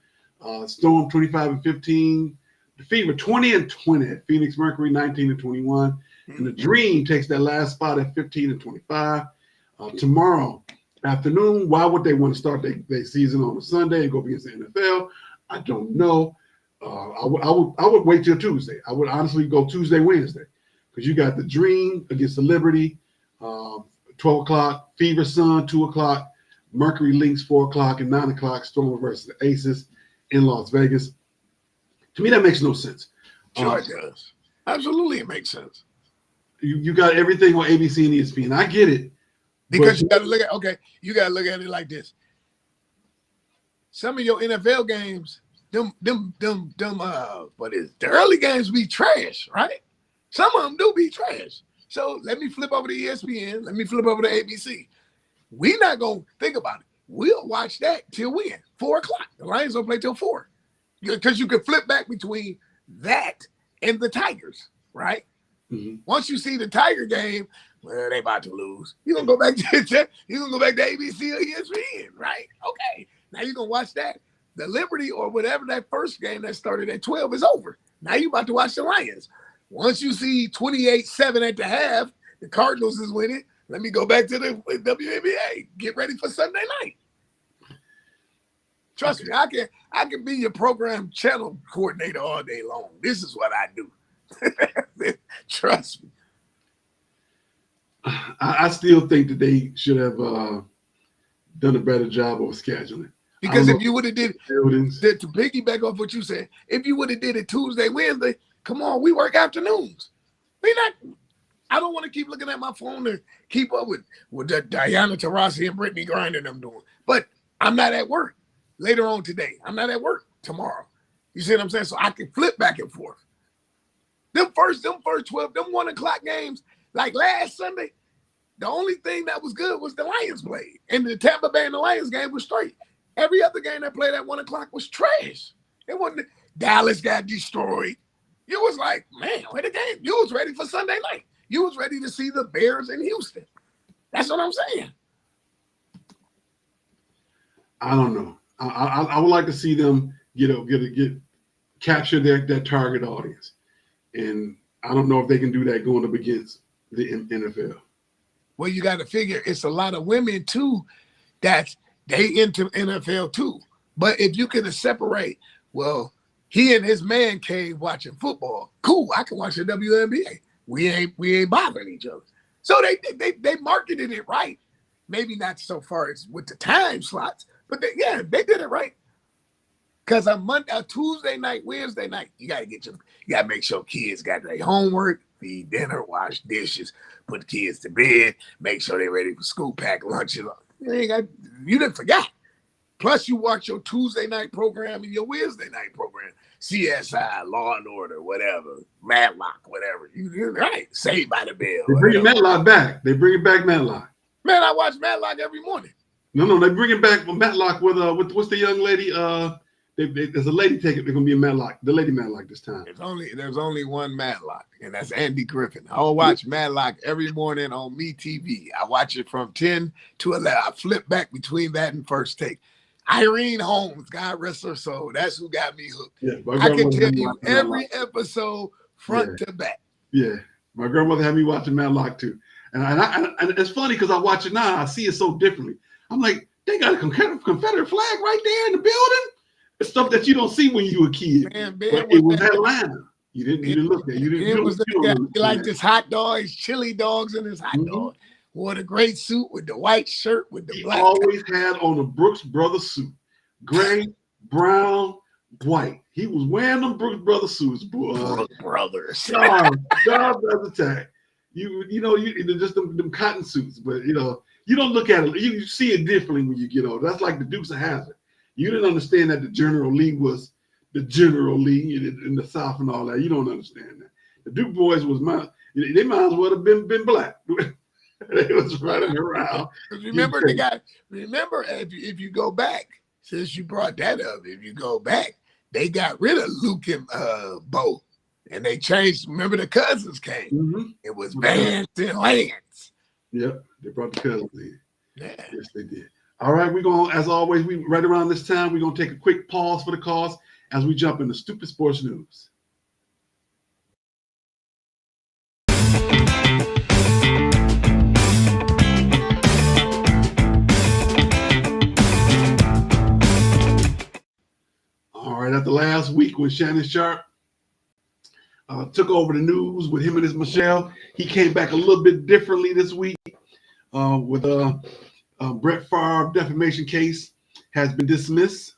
Storm 25-15. The Fever 20-20. Phoenix Mercury 19-21. And the Dream takes that last spot at 15-25. Tomorrow afternoon, why would they want to start their season on a Sunday and go against the NFL? I don't know. I would wait till Tuesday. I would honestly go Tuesday, Wednesday, because you got the Dream against the Liberty, 12 o'clock, Fever Sun, 2 o'clock, Mercury Lynx, 4 o'clock, and 9 o'clock, Storm versus the Aces in Las Vegas. To me, that makes no sense. Sure it does. Absolutely, it makes sense. You got everything on ABC and ESPN. I get it. Because you got to look at it like this. Some of your NFL games, the early games be trash, right? Some of them do be trash. So let me flip over to ESPN. Let me flip over to ABC. We're not going to think about it. We'll watch that till when? 4 o'clock. The Lions don't play till 4. Because you can flip back between that and the Tigers, right? Mm-hmm. Once you see the Tiger game, well, they about to lose. You're gonna go back to ABC or ESPN, right? Okay. Now you're gonna watch that. The Liberty or whatever that first game that started at 12 is over. Now you're about to watch the Lions. Once you see 28-7 at the half, the Cardinals is winning. Let me go back to the WNBA. Get ready for Sunday night. Trust me, I can be your program channel coordinator all day long. This is what I do. Trust me. I still think that they should have done a better job of scheduling. Because if you would have did to piggyback off what you said, if you would have did it Tuesday, Wednesday, come on, we work afternoons. I don't want to keep looking at my phone to keep up with the Diana Taurasi and Brittany Griner I'm doing. But I'm not at work later on today. I'm not at work tomorrow. You see what I'm saying? So I can flip back and forth. Them first 12, them 1 o'clock games, like last Sunday, the only thing that was good was the Lions played. And the Tampa Bay and the Lions game was straight. Every other game that played at 1 o'clock was trash. It wasn't. Dallas got destroyed. You was like, man, where the game? You was ready for Sunday night. You was ready to see the Bears in Houston. That's what I'm saying. I don't know. I would like to see them capture their target audience, and I don't know if they can do that going up against the NFL. Well, you got to figure it's a lot of women too that they into NFL too. But if you can separate, well, he in his man cave watching football. Cool, I can watch the WNBA. We ain't bothering each other. So they marketed it right. Maybe not so far as with the time slots, but they did it right. Because on Tuesday night, Wednesday night, you gotta make sure kids got their homework, feed dinner, wash dishes, put the kids to bed, make sure they're ready for school, pack lunches. You didn't forget. Plus, you watch your Tuesday night program and your Wednesday night program. CSI, Law and Order, whatever, Matlock, whatever. You're right. Saved by the Bell. They bring Matlock back. They bring it back, Matlock. Man, I watch Matlock every morning. No, they bring it back with Matlock with what's the young lady? There's a lady taking. They're gonna be a Matlock. The lady Matlock this time. There's only one Matlock, and that's Andy Griffin. I'll watch Matlock every morning on MeTV. I watch it from 10 to 11. I flip back between that and First Take. Irene Holmes, God rest her soul. That's who got me hooked. Yeah, I can tell you every episode front to back. Yeah, my grandmother had me watching Matlock too, and it's funny because I watch it now. I see it so differently. I'm like, they got a Confederate flag right there in the building. It's stuff that you don't see when you were a kid. Man, but it was Atlanta. You didn't look at it. He liked his hot dogs, chili dogs, and his hot dog. Wore the gray suit with the white shirt with the black. He always had on a Brooks Brothers suit. Gray, brown, white. He was wearing them Brooks Brothers suits, boy. Brooks Brothers. God does attack. You just them cotton suits, but you don't look at it. You see it differently when you get older. That's like the Dukes of Hazzard. You didn't understand that the General Lee was the General Lee in the South and all that. You don't understand that. The Duke boys they might as well have been black. They was running around. Remember if you go back, since you brought that up, if you go back, they got rid of Luke and Bo, and they changed. Remember the cousins came. Mm-hmm. It was Vance and Lance. Yep, they brought the cousins in. Yeah. Yes, they did. All right, we're going to, as always, right around this time, we're going to take a quick pause for the cause as we jump into Stoopid Sports News. All right, after last week when Shannon Sharp took over the news with him and his Michelle, he came back a little bit differently this week with Brett Favre defamation case has been dismissed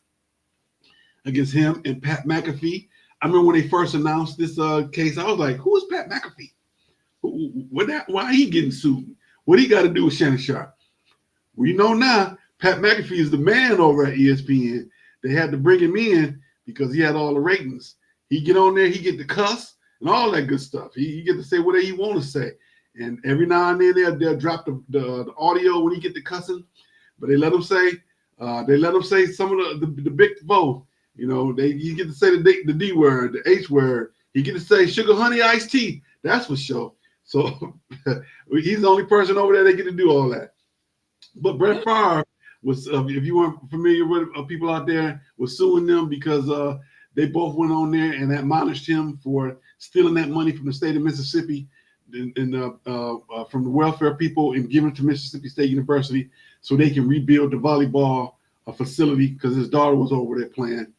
against him and Pat McAfee. I remember when they first announced this case, I was like, who is Pat McAfee? Why he getting sued? What he got to do with Shannon Sharp? We know now Pat McAfee is the man over at ESPN. They had to bring him in because he had all the ratings. He get on there, he get to cuss and all that good stuff. He get to say whatever he want to say. And every now and then they'll drop the audio when he get to cussing, but they let him say some of the big vote. You get to say the D word, the H word. He get to say sugar, honey, iced tea. That's for sure. So he's the only person over there that get to do all that. But Brett Favre was, if you weren't familiar with people out there, was suing them because they both went on there and admonished him for stealing that money from the state of Mississippi and from the welfare people and giving it to Mississippi State University so they can rebuild the volleyball facility because his daughter was over there playing.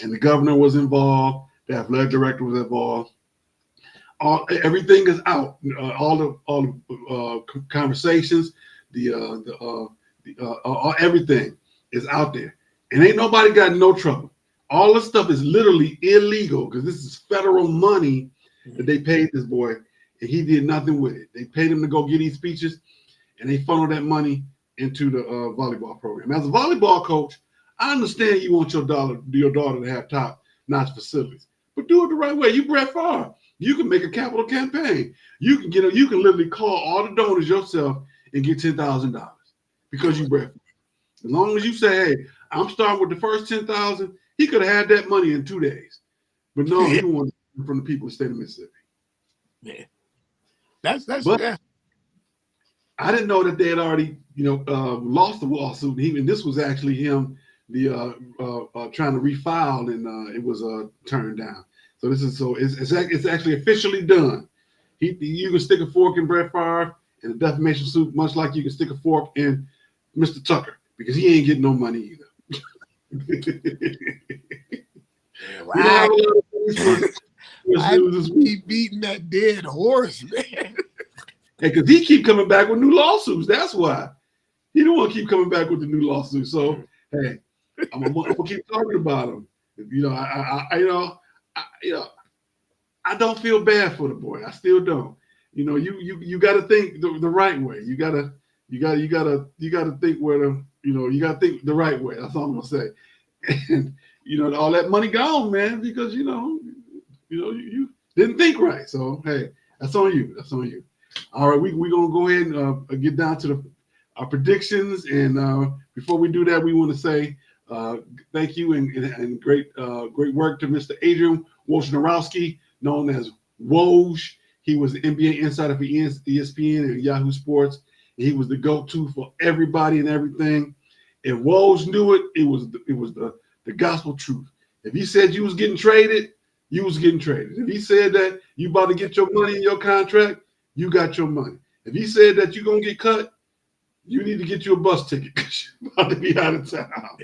And the governor was involved. The athletic director was involved. Everything is out. All the conversations, everything is out there, and ain't nobody got no trouble. All this stuff is literally illegal because this is federal money that they paid this boy, and he did nothing with it. They paid him to go get these speeches, and they funneled that money into the volleyball program. As a volleyball coach, I understand you want your daughter to have top-notch facilities, but do it the right way. You Brett Favre. You can make a capital campaign. You can literally call all the donors yourself and get $10,000 because you Brett Favre. As long as you say, "Hey, I'm starting with the first 10,000," he could have had that money in 2 days. But no, he wanted it from the people of the state of Mississippi. Yeah, that's but yeah. I didn't know that they had already, lost the lawsuit. And this was actually him, trying to refile, and it was turned down. So it's actually officially done. You can stick a fork in Brett Favre in a defamation suit, much like you can stick a fork in Mr. Tucker, because he ain't getting no money either. Why keep beating that dead horse, man? Because he keep coming back with new lawsuits. That's why he don't want to keep coming back with the new lawsuits. So hey, I'm gonna keep talking about him. I don't feel bad for the boy. I still don't. You got to think the right way. You got to think where you got to think the right way. That's all I'm gonna say. And all that money gone, man, because you didn't think right. So hey, that's on you. That's on you. All right, we're gonna go ahead and get down to our predictions. And before we do that, we want to say thank you and great work to Mr. Adrian Wojnarowski, known as Woj. He was the NBA insider for ESPN and Yahoo Sports. And he was the go-to for everybody and everything. If Woj knew it, it was the gospel truth. If he said you was getting traded, you was getting traded. If he said that you about to get your money in your contract, you got your money. If he said that you're gonna get cut, you need to get you a bus ticket because you're about to be out of town.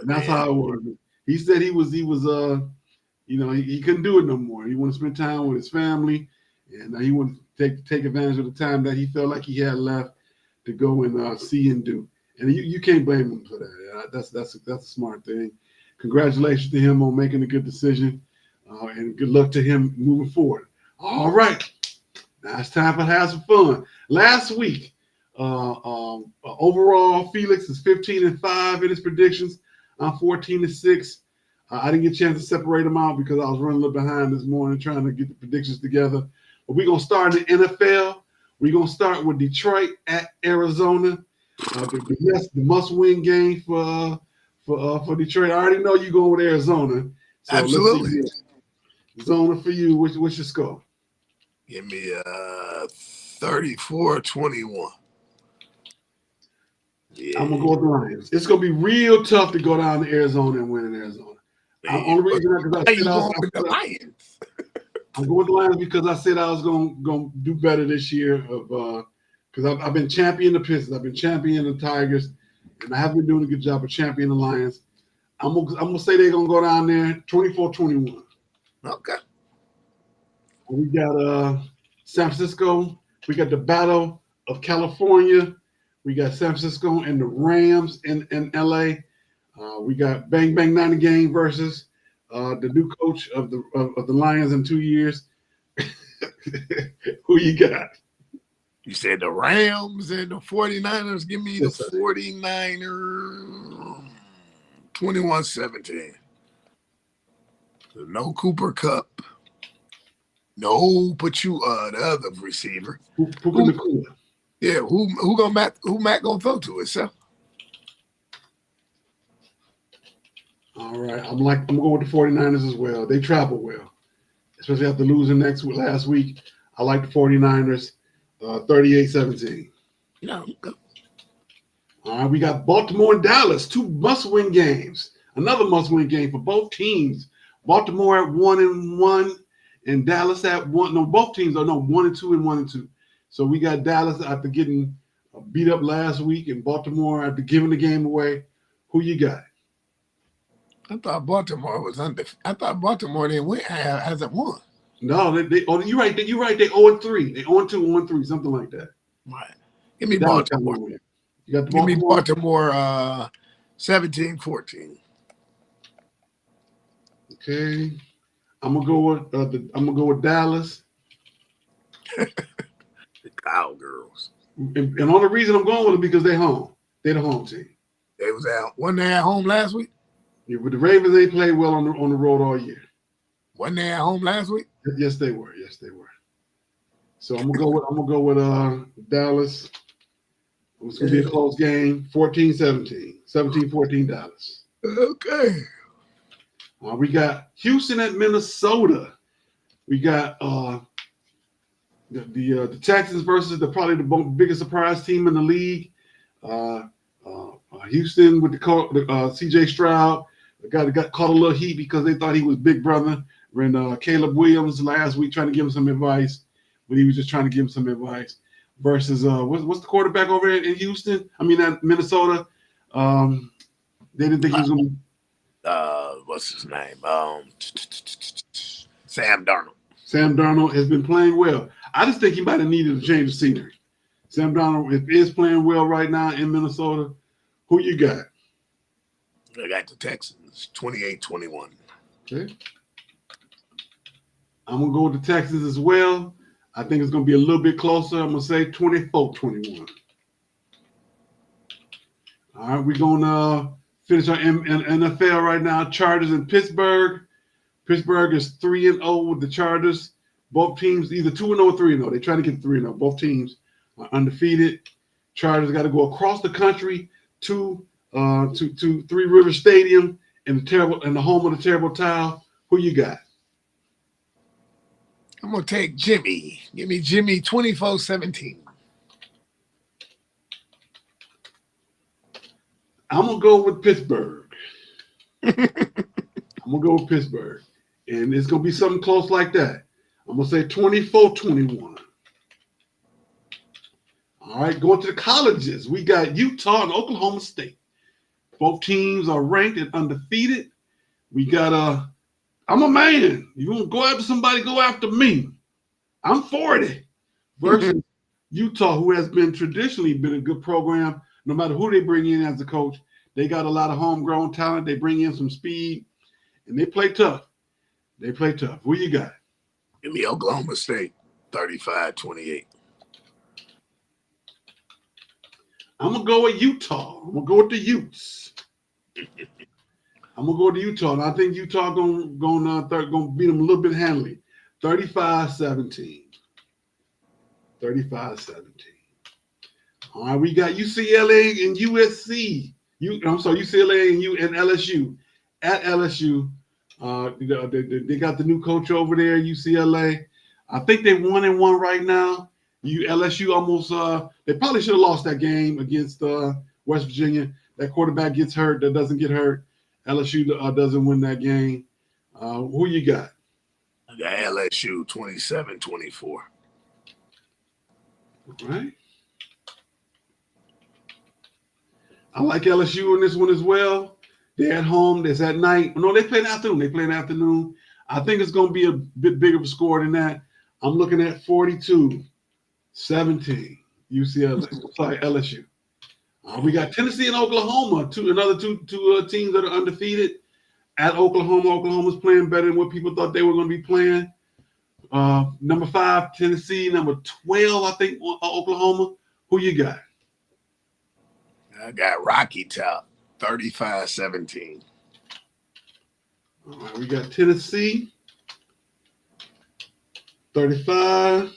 And that's how it was. He said he couldn't do it no more. He wanted to spend time with his family, and he wanted to take advantage of the time that he felt like he had left to go and see and do. And you can't blame him for that. That's a smart thing. Congratulations to him on making a good decision, and good luck to him moving forward. All right. Now it's time for have some fun. Last week, overall, Felix is 15-5 in his predictions. I'm 14-6. I didn't get a chance to separate them out because I was running a little behind this morning trying to get the predictions together. But we're gonna start in the NFL. We're gonna start with Detroit at Arizona. The must-win game for Detroit. I already know you're going with Arizona. So absolutely. Let's see. Zona for you. What's your score? Give me 34-21. Yeah. I'm gonna go with the Lions. It's gonna be real tough to go down to Arizona and win in Arizona. Only reason because I said I'm going with the Lions. I'm going with the Lions because I said I was gonna do better this year. Because I've been championing the Pistons, I've been championing the Tigers, and I haven't been doing a good job of championing the Lions. I'm gonna say they're gonna go down there 24-21. Okay. We got San Francisco. We got the Battle of California. We got San Francisco and the Rams in LA. We got Bang Bang 90 game versus the new coach of the Lions in 2 years. Who you got? You said the Rams and the 49ers. Give me the 49ers 21-17. No Cooper Kupp. No, the other receiver. Yeah, who Matt gonna throw to himself? All right, I'm going with the 49ers as well. They travel well, especially after losing last week. I like the 49ers, 38-17. Yeah. All right, we got Baltimore and Dallas, two must-win games. Another must-win game for both teams. Baltimore at 1-1. And Dallas at 1. No, both teams are 1-2 and 1-2. So we got Dallas after getting beat up last week, and Baltimore after giving the game away. Who you got? I thought Baltimore was undefeated. I thought Baltimore hasn't won. No, you're right. You're right. They 0-3. They 0-2, 0-3, something like that. Right. Give me Baltimore. You got the Give me Baltimore 17-14. Okay. I'm gonna go with Dallas. The Cowgirls. And only reason I'm going with it because they're home. They're the home team. They was out. Wasn't they at home last week? Yeah, with the Ravens, they played well on the road all year. Wasn't they at home last week? Yes, they were. Yes, they were. So I'm gonna go with Dallas. It's gonna be a close game, 14-17, 17-14 Dallas. Okay. We got Houston at Minnesota. We got the Texans versus probably the biggest surprise team in the league. Houston with the C.J. Stroud. The guy that got caught a little heat because they thought he was big brother. When Caleb Williams last week trying to give him some advice, but he was just trying to give him some advice. Versus what's the quarterback over in Houston? I mean, at Minnesota. They didn't think he was going to. What's his name? Sam Darnold. Sam Darnold has been playing well. I just think he might have needed a change of scenery. Sam Darnold is playing well right now in Minnesota. Who you got? I got the Texans, 28-21. Okay. I'm going to go with the Texans as well. I think it's going to be a little bit closer. I'm going to say 24-21. All right, we're going to finish our NFL right now. Chargers in Pittsburgh. Pittsburgh is 3-0 with the Chargers. Both teams either 2-0 or 3-0. They're trying to get 3-0. Both teams are undefeated. Chargers got to go across the country to Three Rivers Stadium in the home of the terrible towel. Who you got? I'm going to take Jimmy. Give me Jimmy 24-17. I'm going to go with Pittsburgh. I'm going to go with Pittsburgh. And it's going to be something close like that. I'm going to say 24-21. All right, going to the colleges. We got Utah and Oklahoma State. Both teams are ranked and undefeated. We got I'm a man. You want to go after somebody, go after me. I'm 40 versus Utah, who has traditionally been a good program. No matter who they bring in as a coach, they got a lot of homegrown talent. They bring in some speed, and they play tough. Who you got? Give me Oklahoma State, 35-28. I'm going to go with Utah. I'm going to go with the Utes. I'm going to go with Utah, and I think Utah going to beat them a little bit handily. 35-17. 35-17. All right, we got UCLA and USC. UCLA and LSU. At LSU, they got the new coach over there, UCLA. I think they 1-1 right now. LSU almost they probably should have lost that game against West Virginia. That quarterback gets hurt, that doesn't get hurt. LSU doesn't win that game. Who you got? I got LSU 27-24. All right. I like LSU in this one as well. They're at home. It's at night. No, they play in the afternoon. I think it's going to be a bit bigger of a score than that. I'm looking at 42-17 UCLA. Sorry, LSU. We got Tennessee and Oklahoma, another two teams that are undefeated. At Oklahoma, Oklahoma's playing better than what people thought they were going to be playing. Number 5, Tennessee. Number 12, I think, Oklahoma. Who you got? I got Rocky Top, 35-17. All right, we got Tennessee, 35-17.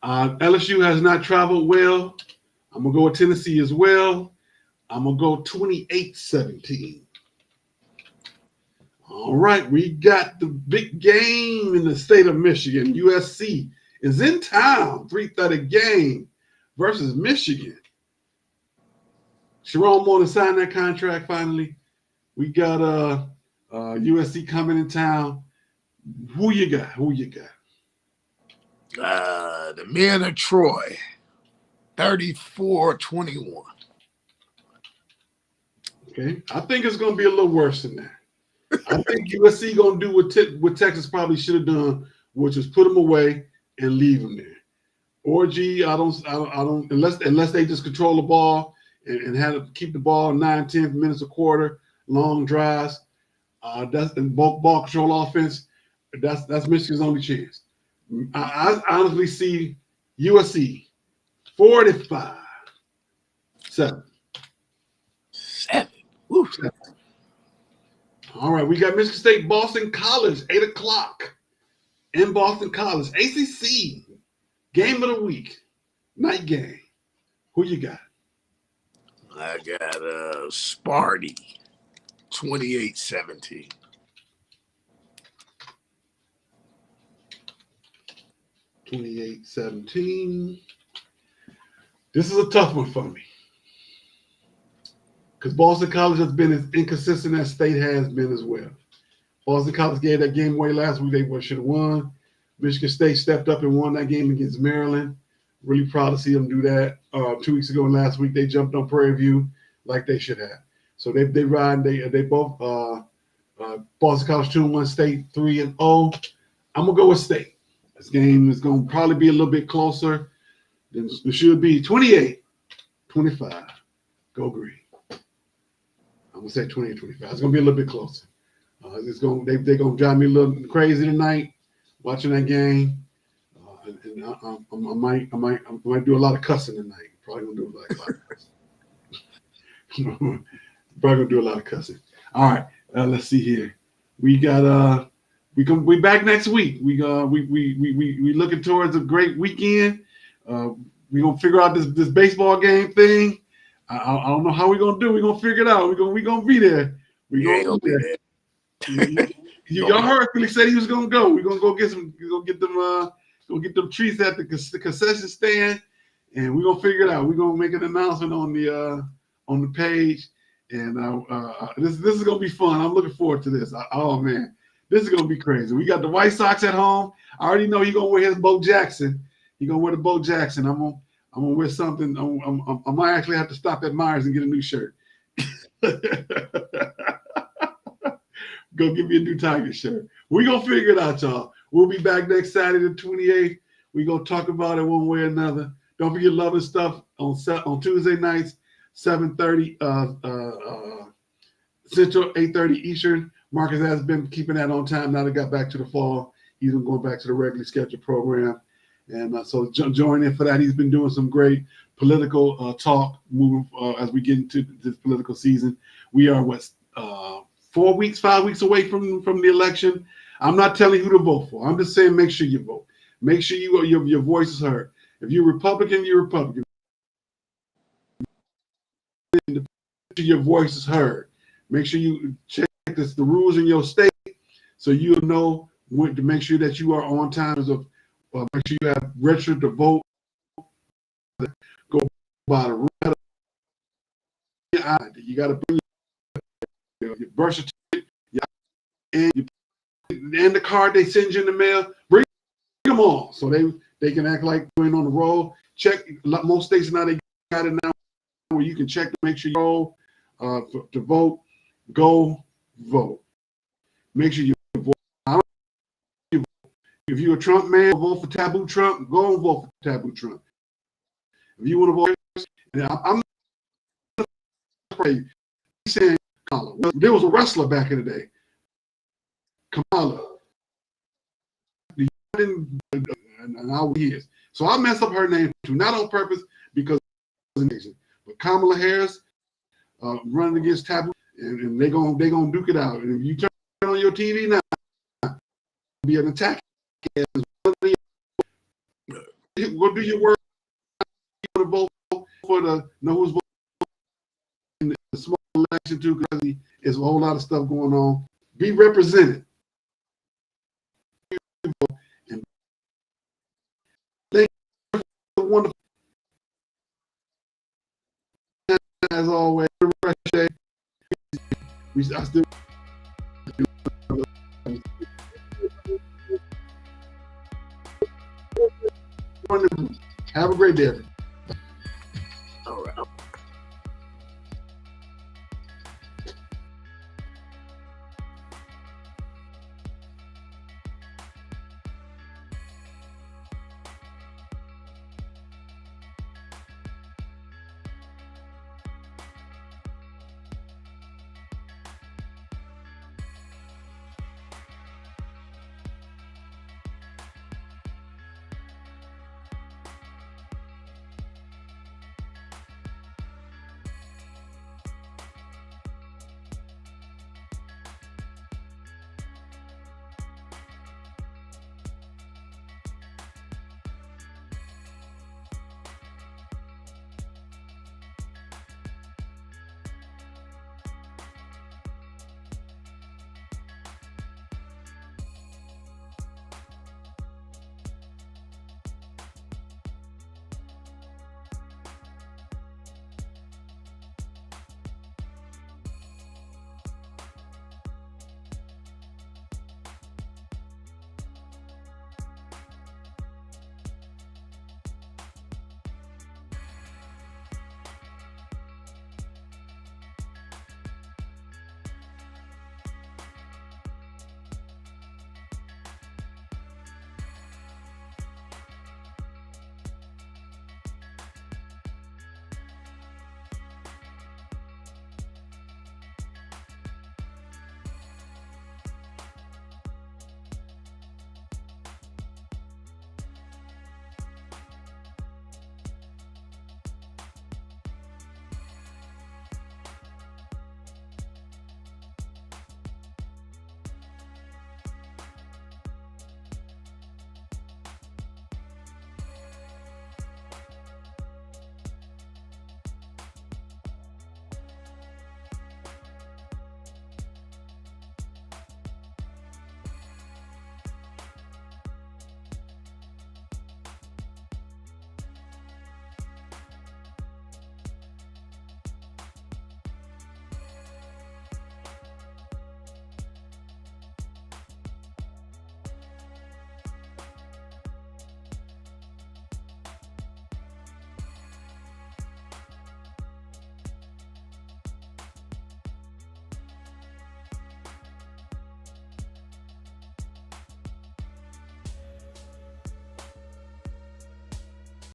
LSU has not traveled well. I'm going to go with Tennessee as well. I'm going to go 28-17. All right, we got the big game in the state of Michigan. USC is in town, 3:30 game versus Michigan. Sharon Moore signed that contract finally. We got USC coming in town. Who you got? The men of Troy, 34-21. Okay, I think it's going to be a little worse than that. I think USC going to do what Texas probably should have done, which is put them away and leave them there. Orgy, I don't unless they just control the ball and have to keep the ball 9-10 minutes a quarter, long drives. That's the ball control offense. That's Michigan's only chance. I honestly see USC 45-7. 7. Woo. All right, we got Michigan State, Boston College, 8 o'clock in Boston College. ACC, game of the week, night game. Who you got? I got Sparty, 28-17. 28-17. This is a tough one for me. Because Boston College has been as inconsistent as State has been as well. Boston College gave that game away last week. They should have won. Michigan State stepped up and won that game against Maryland. Really proud to see them do that. 2 weeks ago and last week, they jumped on Prairie View like they should have. So they ride. They both Boston College 2-1, State 3-0. I'm gonna go with State. This game is gonna probably be a little bit closer than it should be. 28-25. Go green. I'm gonna say 28-25. It's gonna be a little bit closer. They're gonna drive me a little crazy tonight watching that game. And I might do a lot of cussing tonight. Probably gonna do a lot of cussing. Probably gonna do a lot of cussing. All right, let's see here. We got we back next week. We looking towards a great weekend. We gonna figure out this baseball game thing. I don't know how we're gonna do. We're gonna figure it out. We're gonna be there. We're gonna be there. Y'all heard Felix said he was gonna go. We're gonna go get some. We're gonna get them. Go get them treats at the concession stand, and we're gonna figure it out. We're gonna make an announcement on the page, and this is gonna be fun. I'm looking forward to this. Oh man, this is gonna be crazy. We got the White Sox at home. I already know he's gonna wear his Bo Jackson. He's gonna wear the Bo Jackson. I'm gonna wear something. I might actually have to stop at Myers and get a new shirt. Go give me a new Tiger shirt. We're going to figure it out, y'all. We'll be back next Saturday, the 28th. We're going to talk about it one way or another. Don't forget Love and Stuff on Tuesday nights, 7:30 Central, 8:30 Eastern. Marcus has been keeping that on time. Now they got back to the fall. He's going back to the regularly scheduled program. And so join in for that. He's been doing some great political talk moving as we get into this political season. We are 5 weeks away from the election. I'm not telling you who to vote for. I'm just saying make sure you vote. Make sure your voice is heard. If you're Republican, you're Republican. Your voice is heard. Make sure you check the rules in your state so you'll know when to make sure that you are on time. Make sure you have registered to vote. Go by the red. You got to bring your birth certificate and the card they send you in the mail. Bring them all so they can act like you're on the roll. Check. Most states now they got it now where you can check to make sure you roll to vote. Go vote. Make sure you vote. If you're a Trump man, vote for Taboo Trump. Go and vote for Taboo Trump. If you want to vote, and I'm not afraid. Saying Kamala. There was a wrestler back in the day, Kamala. And now he is. So I messed up her name too, not on purpose because of the but Kamala Harris running against Taboo, and they gonna duke it out. And if you turn on your TV now, it'll be an attack. Go do your work. You want to vote for know who's voting in the small election too, because there's a whole lot of stuff going on. Be represented. And thank you for wonderful. As always, I still have a great day.